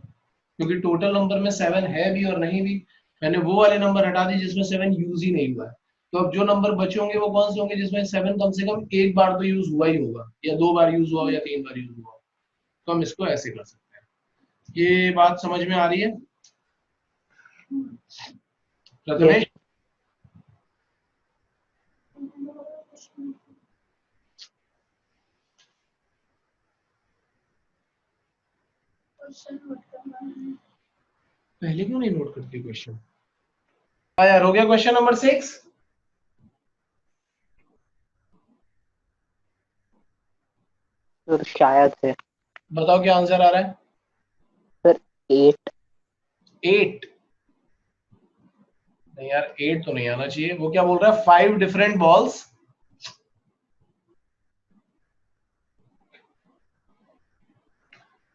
क्योंकि टोटल नंबर में 7 है भी और नहीं भी, मैंने वो वाले नंबर हटा दिए जिसमें 7 यूज ही नहीं हुआ है। तो अब जो नंबर बचे होंगे वो कौन से होंगे जिसमें 7 कम से कम एक बार तो यूज हुआ ही होगा, या 2 बार यूज हुआ हो या 3 बार यूज हुआ हो। तो हम इसको ऐसे कर सकते हैं। ये बात समझ में आ रही है प्रथमेश? क्वेश्चन नोट करना है। पहले क्यों नहीं नोट करती क्वेश्चन? यार हो गया क्वेश्चन नंबर 6। सर शायद से बताओ क्या आंसर आ रहा है। सर 8। 8 नहीं यार, 8 तो नहीं आना चाहिए। वो क्या बोल रहा है, 5 डिफरेंट बॉल्स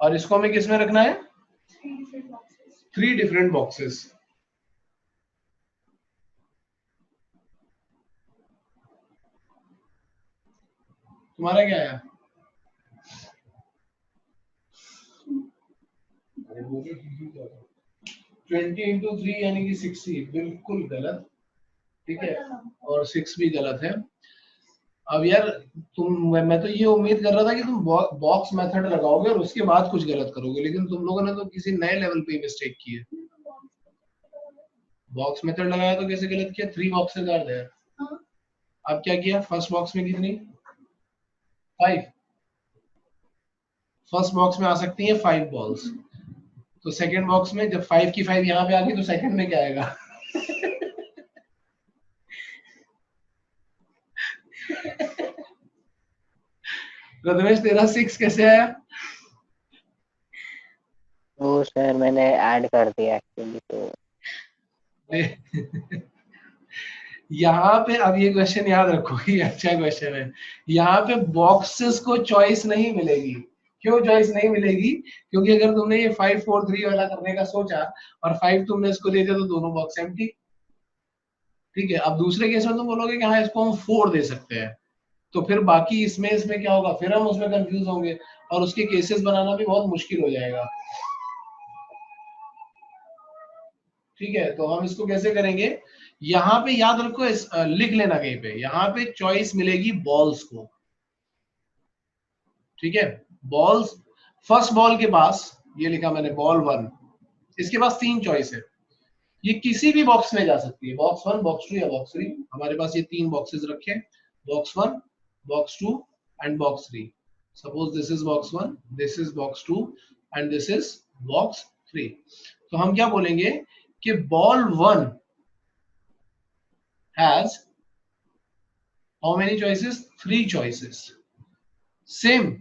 और इसको हमें किस में रखना है, 3 different boxes. 3 different boxes. तुम्हारा क्या है? 20 इंटू 3 यानी कि 60, बिल्कुल गलत। ठीक है, और 6 भी गलत है। अब यार मैं तो ये उम्मीद कर रहा था कि तुम बॉक्स मेथड लगाओगे और उसके बाद कुछ गलत करोगे, लेकिन तुम लोगों ने तो किसी नए लेवल पे मिस्टेक की है। बॉक्स मेथड लगाया तो कैसे गलत किया, 3 बॉक्सेस आर देयर। अब क्या किया, फर्स्ट बॉक्स में कितनी, 5। फर्स्ट बॉक्स में आ सकती है 5 बॉल्स, तो सेकंड बॉक्स में जब 5 की 5 यहाँ पे आ गई तो सेकंड में क्या आएगा प्रथमेश तेरा 6 कैसे आया? वो सर मैंने ऐड कर दिया एक्चुअली तो। यहाँ पे अब ये क्वेश्चन याद रखो, ये अच्छा क्वेश्चन है। यहाँ पे बॉक्सेस को चॉइस नहीं मिलेगी। क्यों चॉइस नहीं मिलेगी, क्योंकि अगर तुमने ये 5 4 3 वाला करने का सोचा और 5 तुमने इसको दे दिया तो दोनों बॉक्स एम्प्टी। ठीक है, अब दूसरे केस में तुम बोलोगे कि हाँ इसको हम 4 दे सकते हैं, तो फिर बाकी इसमें इसमें क्या होगा, फिर हम उसमें कंफ्यूज होंगे और उसके केसेस बनाना भी बहुत मुश्किल हो जाएगा। ठीक है, तो हम इसको कैसे करेंगे, यहाँ पे याद रखो लिख लेना कहीं पे, यहाँ पे चॉइस मिलेगी बॉल्स को। ठीक है, बॉल्स, फर्स्ट बॉल के पास ये लिखा मैंने बॉल 1, इसके पास 3 चॉइस है। ये किसी भी बॉक्स में जा सकती है, बॉक्स 1 बॉक्स 2 या बॉक्स 3। हमारे पास ये 3 बॉक्सेस रखे, box 1 box 2 and box 3। Suppose this is box 1, this is box 2 and this is box 3। तो हम क्या बोलेंगे कि ball 1 has how many choices, 3 choices. Same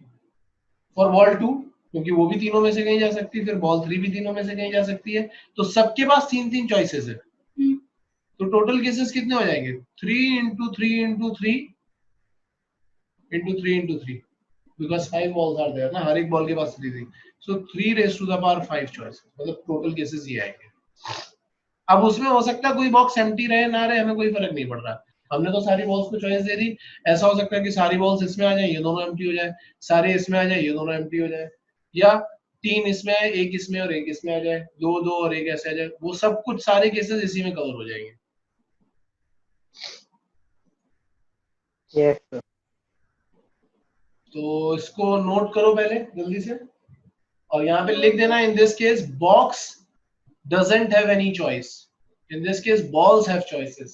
for ball 2, क्योंकि वो भी तीनों में से कहीं जा सकती है, फिर बॉल 3 भी तीनों में से कहीं जा सकती है, तो सबके पास 3 चॉइसेस है। तो टोटल केसेस कितने हो जाएंगे, 3 into 3 into 3 into 3 into 3, because 5 balls are there ना, हर एक बॉल के पास 3 so 3 raise to the power 5 choices, मतलब टोटल केसेस ये आएंगे। अब उसमें हो सकता है कोई बॉक्स एम्प्टी रहे ना रहे, हमें कोई फर्क नहीं पड़ रहा, हमने तो सारी बॉल्स को चॉइस दे दी। ऐसा हो सकता है कि सारी बॉल्स इसमें आ जाए, ये दोनों एम्प्टी हो जाए, सारे इसमें आ जाए, ये दोनों एम्प्टी हो जाए, या 3 इसमें आए, एक इसमें और एक इसमें आ जाए, 2 2 और एक ऐसे आ जाए, वो सब कुछ सारे केसेस इसी में कवर हो जाएंगे। Yes sir. तो इसको नोट करो पहले जल्दी से, और यहाँ पे लिख देना, in this case box doesn't have any choice, in this case balls have choices।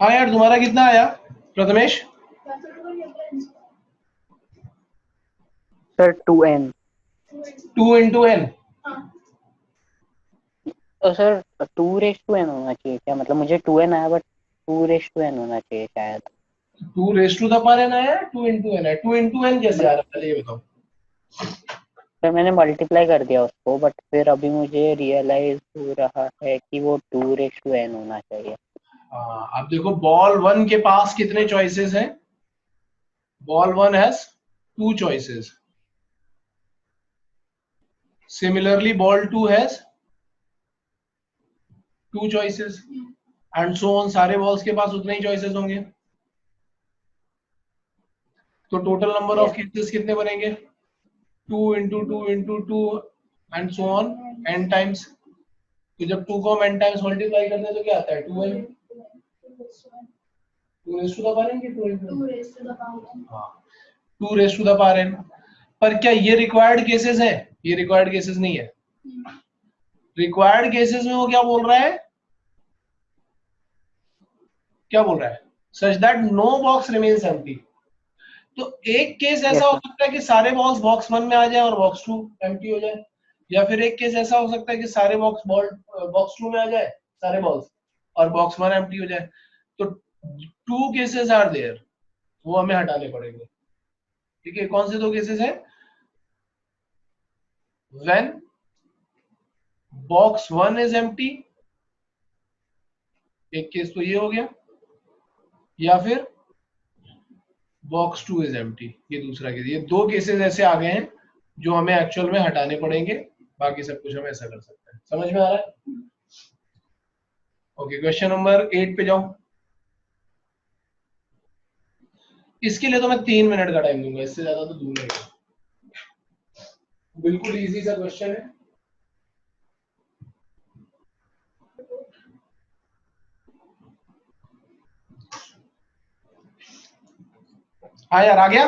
हाँ यार, तुम्हारा कितना आया? Prathamesh sir 2n। 2 into n। तो सर 2n होना चाहिए क्या? मतलब मुझे 2n आया बट 2n होना चाहिए शायद। 2 raised to the power n आया, 2 into n है। 2 into n कैसे आ रहा है पहले ये बताओ। सर मैंने मल्टीप्लाई कर दिया उसको, बट फिर अभी मुझे रियलाइज हो रहा है कि वो 2n होना चाहिए। हाँ, अब देखो बॉल 1 के पास कितने चॉइसेस हैं? Ball 1 has 2 choices. Similarly, ball 2 has 2 choices. And so on, सारे balls के पास उतने ही choices होंगे। तो total number of cases कितने बनेंगे? 2 into 2 into 2 and so on n times। तो जब 2 को हम n times multiply करते हैं तो क्या आता है? 2n। 2 raised to the power n की 2 into 2 raised to the power n। हाँ, 2 raised to the power n। पर क्या ये required cases है? ये required cases नहीं है। रिक्वायर्ड केसेस में वो क्या बोल रहा है? क्या बोल रहा है? Such that no box remains empty. तो एक केस ऐसा हो सकता है कि सारे बॉक्स बॉक्स 1 में आ जाए और बॉक्स 2 एम्प्टी हो जाए, या फिर एक केस ऐसा हो सकता है कि सारे बॉक्स बॉक्स 2 में आ जाए सारे बॉल्स और बॉक्स 1 एम्प्टी हो जाए। तो 2 केसेस आर देयर, वो हमें हटाने पड़ेंगे। ठीक है, कौन से 2 केसेस हैं? व्हेन बॉक्स 1 इज एम्प्टी, एक केस तो ये हो गया, या फिर बॉक्स 2 इज एम्प्टी, ये दूसरा केस। ये 2 केसेस ऐसे आ गए हैं जो हमें एक्चुअल में हटाने पड़ेंगे, बाकी सब कुछ हम ऐसा कर सकते हैं। समझ में आ रहा है? ओके, क्वेश्चन नंबर 8 पे जाओ। इसके लिए तो मैं 3 मिनट का टाइम दूंगा, इससे ज्यादा तो दूंगा नहीं। बिल्कुल इजी सा क्वेश्चन है। हाँ यार, आ गया?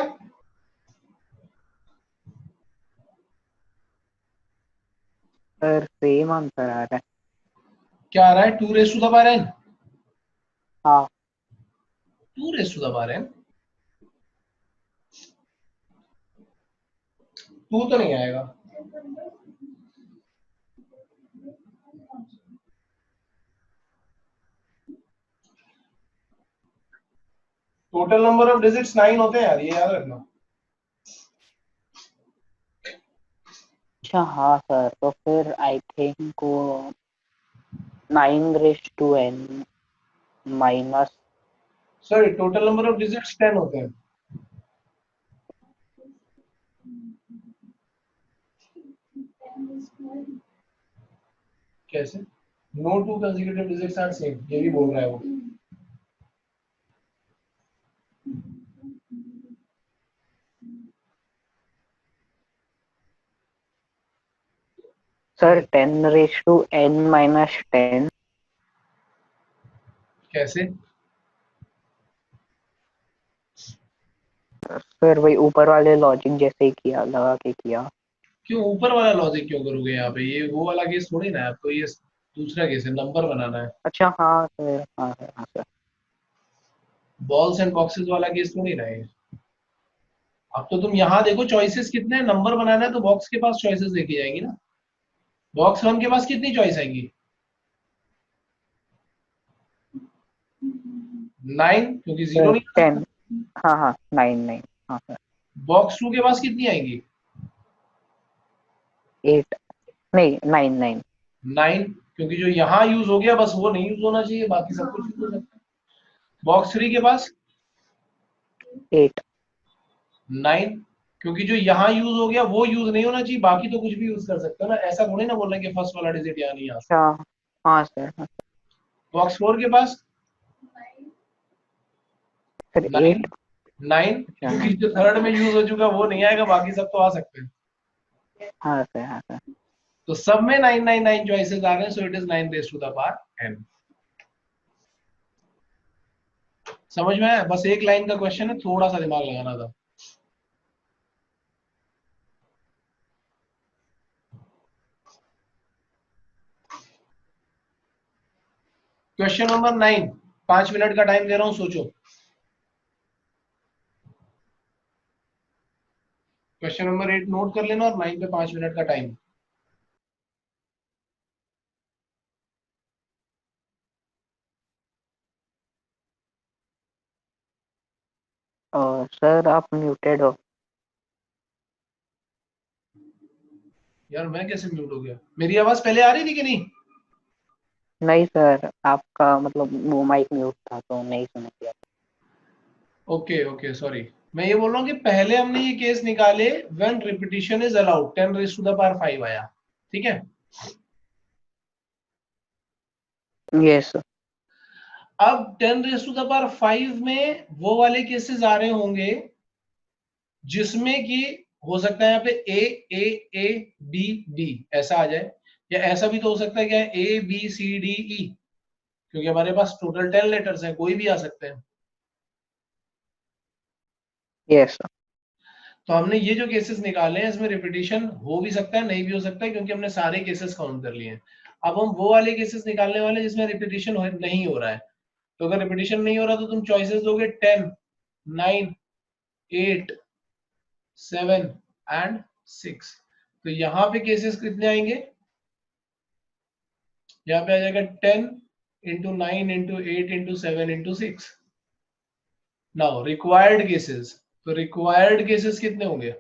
सर सेम आंसर आ रहा है। क्या आ रहा है? 2 raise to the power n। हाँ 2 raise to the power n 2 तो नहीं आएगा। टोटल नंबर ऑफ डिजिट्स 9 होते हैं यार, ये याद रखना। अच्छा, हाँ सर, तो फिर आई थिंक वो 9n minus. Sorry, total number of digits 10 होते हैं। कैसे? No 2 consecutive digits are same, ये भी बोल रहा है वो। Sir 10n minus 10। कैसे? सर वही ऊपर वाले लॉजिक जैसे ही किया, लगा के किया। क्यों ऊपर वाला लॉजिक क्यों करोगे यहाँ पे? ये वो वाला केस थोड़ी ना है, आपको ये दूसरा केस है, नंबर बनाना है। अच्छा हाँ सर, हाँ सर, हाँ सर। बॉल्स एंड बॉक्सेस वाला केस थोड़ी ना है। अब तो तुम यहाँ देखो चॉइसेस कितने हैं, नंबर बनाना है तो बॉक्स के पास चॉइसेस देखी जाएंगी ना। बॉक्स 1 के पास कितनी चॉइस आएंगी? 9, क्योंकि 0 नहीं आ 10। सकता। हाँ हाँ 9 हाँ सर। बॉक्स 2 के पास कितनी आएंगी? 8 नहीं 9। 9, क्योंकि जो यहाँ यूज हो गया बस वो नहीं यूज होना चाहिए, बाकी सब कुछ यूज हो सकता है। बॉक्स 3 के पास 8। 9, क्योंकि जो यहाँ यूज हो गया वो यूज नहीं होना चाहिए, बाकी तो कुछ भी यूज कर सकते हो ना। ऐसा थोड़ी ना बोल रहे कि फर्स्ट वाला डिजिट यहाँ नहीं आ अच्छा सकता। हाँ सर, हाँ बॉक्स 4 के पास सर 9। 8। 9, अच्छा क्योंकि जो थर्ड में यूज हो चुका वो नहीं आएगा, बाकी सब तो आ सकते हैं। हाँ सर, हाँ सर। तो सब में 9 चॉइसेस आ गए, so it is 9 raise to the power n। समझ में आया? बस एक लाइन का क्वेश्चन है, थोड़ा सा दिमाग लगाना था। क्वेश्चन नंबर 9, 5 मिनट का टाइम दे रहा हूं, सोचो। क्वेश्चन नंबर 8 नोट कर लेना और 9 पे 5 मिनट का टाइम। सर आप म्यूटेड हो। यार मैं कैसे म्यूट हो गया? मेरी आवाज पहले आ रही थी कि नहीं? नहीं सर, आपका मतलब वो माइक म्यूट था तो नहीं सुना दिया। Okay okay sorry. मैं ये बोल रहा हूँ कि पहले हमने ये केस निकाले when repetition is allowed 10 raise to the power 5 आया, ठीक है। Yes sir. अब 10 रेज़ टू द पावर 5 में वो वाले केसेस आ रहे होंगे जिसमें कि हो सकता है यहाँ पे ए बी डी ऐसा आ जाए, या ऐसा भी तो हो सकता है क्या, ए बी सी डी ई, क्योंकि हमारे पास टोटल 10 लेटर्स हैं, कोई भी आ सकते हैं। Yes sir. तो हमने ये जो केसेस निकाले हैं इसमें रिपीटिशन हो भी सकता है, नहीं भी हो सकता है, क्योंकि हमने सारे केसेस काउंट कर लिए हैं। अब हम वो वाले केसेस निकालने वाले जिसमें रिपीटिशन नहीं हो रहा है। तो अगर रिपीटिशन नहीं हो रहा तो तुम चॉइसेस दोगे 10, 9, 8, 7 एंड 6। तो यहाँ पे केसेस कितने आएंगे? यहाँ पे आ जाएगा 10 into 9 into 8 into 7 into 6। Now required cases, तो रिक्वायर्ड केसेस कितने होंगे?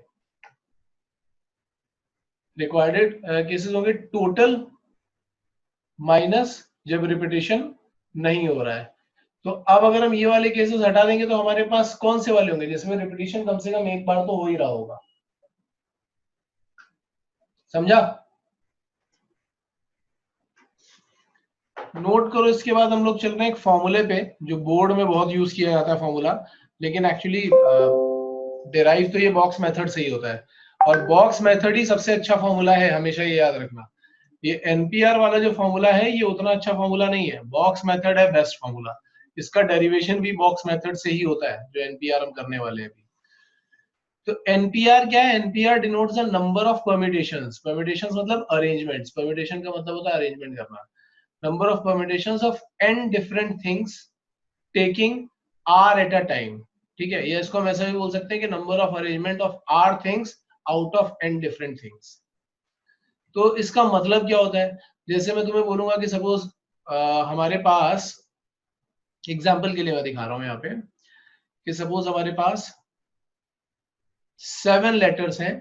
रिक्वायर्ड केसेस होंगे टोटल माइनस जब रिपीटिशन नहीं हो रहा है। तो अब अगर हम ये वाले केसेस हटा देंगे तो हमारे पास कौन से वाले होंगे जिसमें रिपीटिशन कम से कम एक बार तो हो ही रहा होगा? समझा? नोट करो। इसके बाद हम लोग चल रहे हैं एक फॉर्मूले पे जो बोर्ड में बहुत यूज किया जाता है फॉर्मूला, लेकिन एक्चुअली डेराइव तो ये बॉक्स मेथड से ही होता है, और बॉक्स मेथड ही सबसे अच्छा फॉर्मूला है, हमेशा ये याद रखना। ये एनपीआर वाला जो फॉर्मूला है ये उतना अच्छा फॉर्मूला नहीं है, बॉक्स मेथड है बेस्ट फॉर्मूला। इसका डेरिवेशन भी बॉक्स मेथड से ही होता है जो एनपीआर हम करने वाले हैं अभी। तो एनपीआर क्या है? NPR denotes the number of permutations. Permutations मतलब अरेंजमेंट्स, परम्यूटेशन का मतलब होता है अरेंजमेंट करना। Number of permutations of n different things taking r at a time, ठीक है। ये इसको हम ऐसा भी बोल सकते हैं कि number of arrangement of r things out of n different things. तो इसका मतलब क्या होता है? जैसे मैं तुम्हें बोलूंगा कि सपोज हमारे पास, एग्जाम्पल के लिए मैं दिखा रहा हूं यहाँ पे, कि सपोज हमारे पास 7 लेटर्स हैं,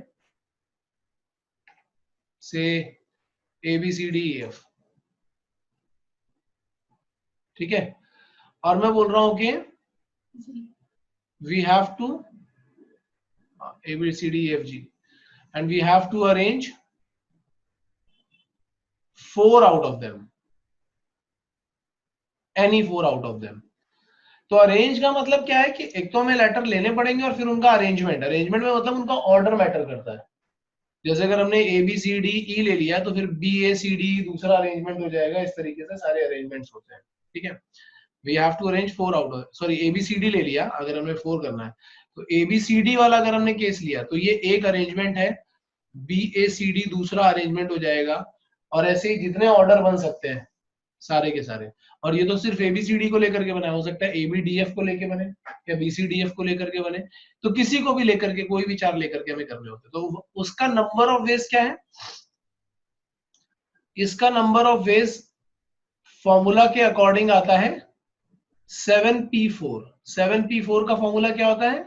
say A B C D E F, ठीक है। और मैं बोल रहा हूं कि we have to A B C D E F G and we have to arrange 4 out of them, any 4 out of them. तो अरेंज का मतलब क्या है कि एक तो हमें लेटर लेने पड़ेंगे और फिर उनका अरेंजमेंट, अरेंजमेंट में मतलब उनका ऑर्डर मैटर करता है। जैसे अगर हमने ए बी सी डी ई ले लिया तो फिर बी ए सी डी दूसरा अरेंजमेंट हो जाएगा, इस तरीके से सारे अरेंजमेंट्स होते हैं, ठीक है। We have to arrange 4 out of, sorry A B C D ले लिया अगर हमें 4 करना है, तो ए बी सी डी वाला अगर हमने केस लिया तो ये एक अरेंजमेंट है, बी ए सी डी दूसरा अरेंजमेंट हो जाएगा, और ऐसे ही जितने ऑर्डर बन सकते हैं सारे के सारे। और ये तो सिर्फ एबीसीडी को लेकर के बना, हो सकता है एबीडीएफ को लेकर बने या बीसीडीएफ को लेकर के बने, तो किसी को भी लेकर के, कोई भी 4 लेकर के हमें करने होते, तो उसका नंबर ऑफ वेज क्या है? इसका नंबर ऑफ वेज फॉर्मूला के अकॉर्डिंग आता है 7p4। 7p4 का फॉर्मूला क्या होता है?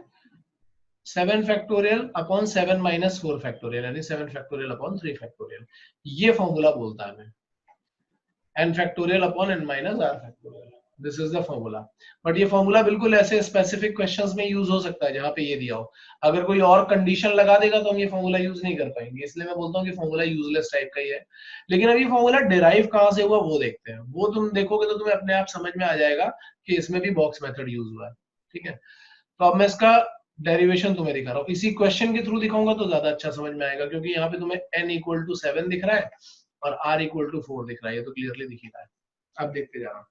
7 फैक्टोरियल अपॉन 7 माइनस 4 फैक्टोरियल, यानी 7 फैक्टोरियल अपॉन 3 फैक्टोरियल। ये फॉर्मूला बोलता है हमें n factorial upon n minus r factorial. This is the formula. But ये फॉर्मूला बिल्कुल ऐसे स्पेसिफिक क्वेश्चंस में यूज हो सकता है जहां पे ये दिया हो। अगर कोई और कंडीशन लगा देगा तो हम ये फॉर्मूला यूज नहीं कर पाएंगे, इसलिए मैं बोलता हूँ कि फॉर्मूला यूजलेस टाइप का ही है। लेकिन अब ये फॉर्मूला डिराइव कहां से हुआ वो देखते हैं, वो तुम देखोगे तो तुम्हें अपने आप समझ में आ जाएगा कि इसमें भी बॉक्स मेथड यूज हुआ है, ठीक है। तो अब मैं इसका डेरिवेशन तुम्हें दिखा रहा हूँ, इसी क्वेश्चन के थ्रू दिखाऊंगा तो ज्यादा अच्छा समझ में आएगा, क्योंकि यहाँ पे तुम्हें n इक्वल टू 7 दिख रहा है और r इक्वल टू 4 दिख रहा है, ये तो क्लियरली दिख रहा है। अब देखते जाना,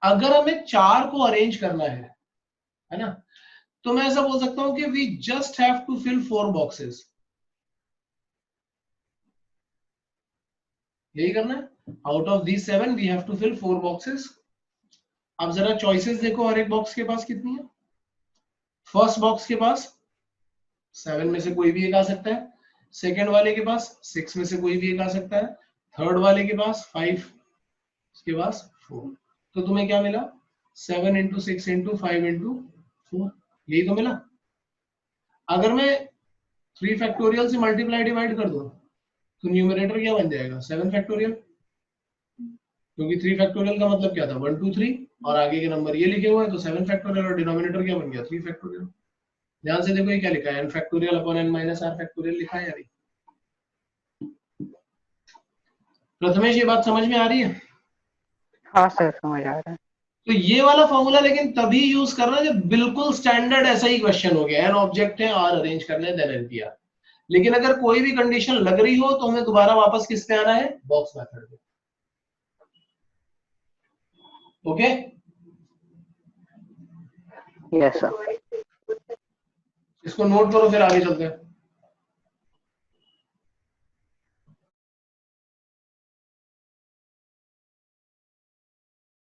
अगर हमें 4 को अरेंज करना है ना, तो मैं ऐसा बोल सकता हूं कि we just have to fill 4 boxes. यही करना है, out of these 7 we have to fill 4 boxes. अब जरा चॉइसेस देखो हर एक बॉक्स के पास कितनी है। फर्स्ट बॉक्स के पास 7 में से कोई भी एक आ सकता है, सेकंड वाले के पास 6 में से कोई भी एक आ सकता है, थर्ड वाले के पास 5, उसके पास 4। तो तुम्हें क्या मिला? 7 इंटू 6 इंटू 5 इंटू 4, यही तो मिला। अगर मैं 3 फैक्टोरियल से मल्टीप्लाई डिवाइड कर दूं तो न्यूमरेटर क्या बन जाएगा? 7 फैक्टोरियल, क्योंकि 3 फैक्टोरियल का मतलब क्या था? 1 2 3 और आगे के नंबर ये लिखे हुए हैं, तो 7 फैक्टोरियल और डिनोमिनेटर क्या बन गया? 3 फैक्टोरियल। ध्यान से देखो ये क्या लिखा है, n factorial upon n minus r factorial लिखा है या नहीं? प्रथमेश ये बात समझ में आ रही है? हाँ सर समझ आ रहा है। तो ये वाला फॉर्मूला लेकिन तभी यूज करना जब बिल्कुल स्टैंडर्ड ऐसा ही क्वेश्चन हो गया, एन ऑब्जेक्ट है, आर अरेंज करने देन एनपीआर। लेकिन अगर कोई भी कंडीशन लग रही हो तो हमें दोबारा वापस किस पे आना है? बॉक्स मेथड पे। Okay, yes sir. इसको नोट करो, फिर आगे चलते हैं।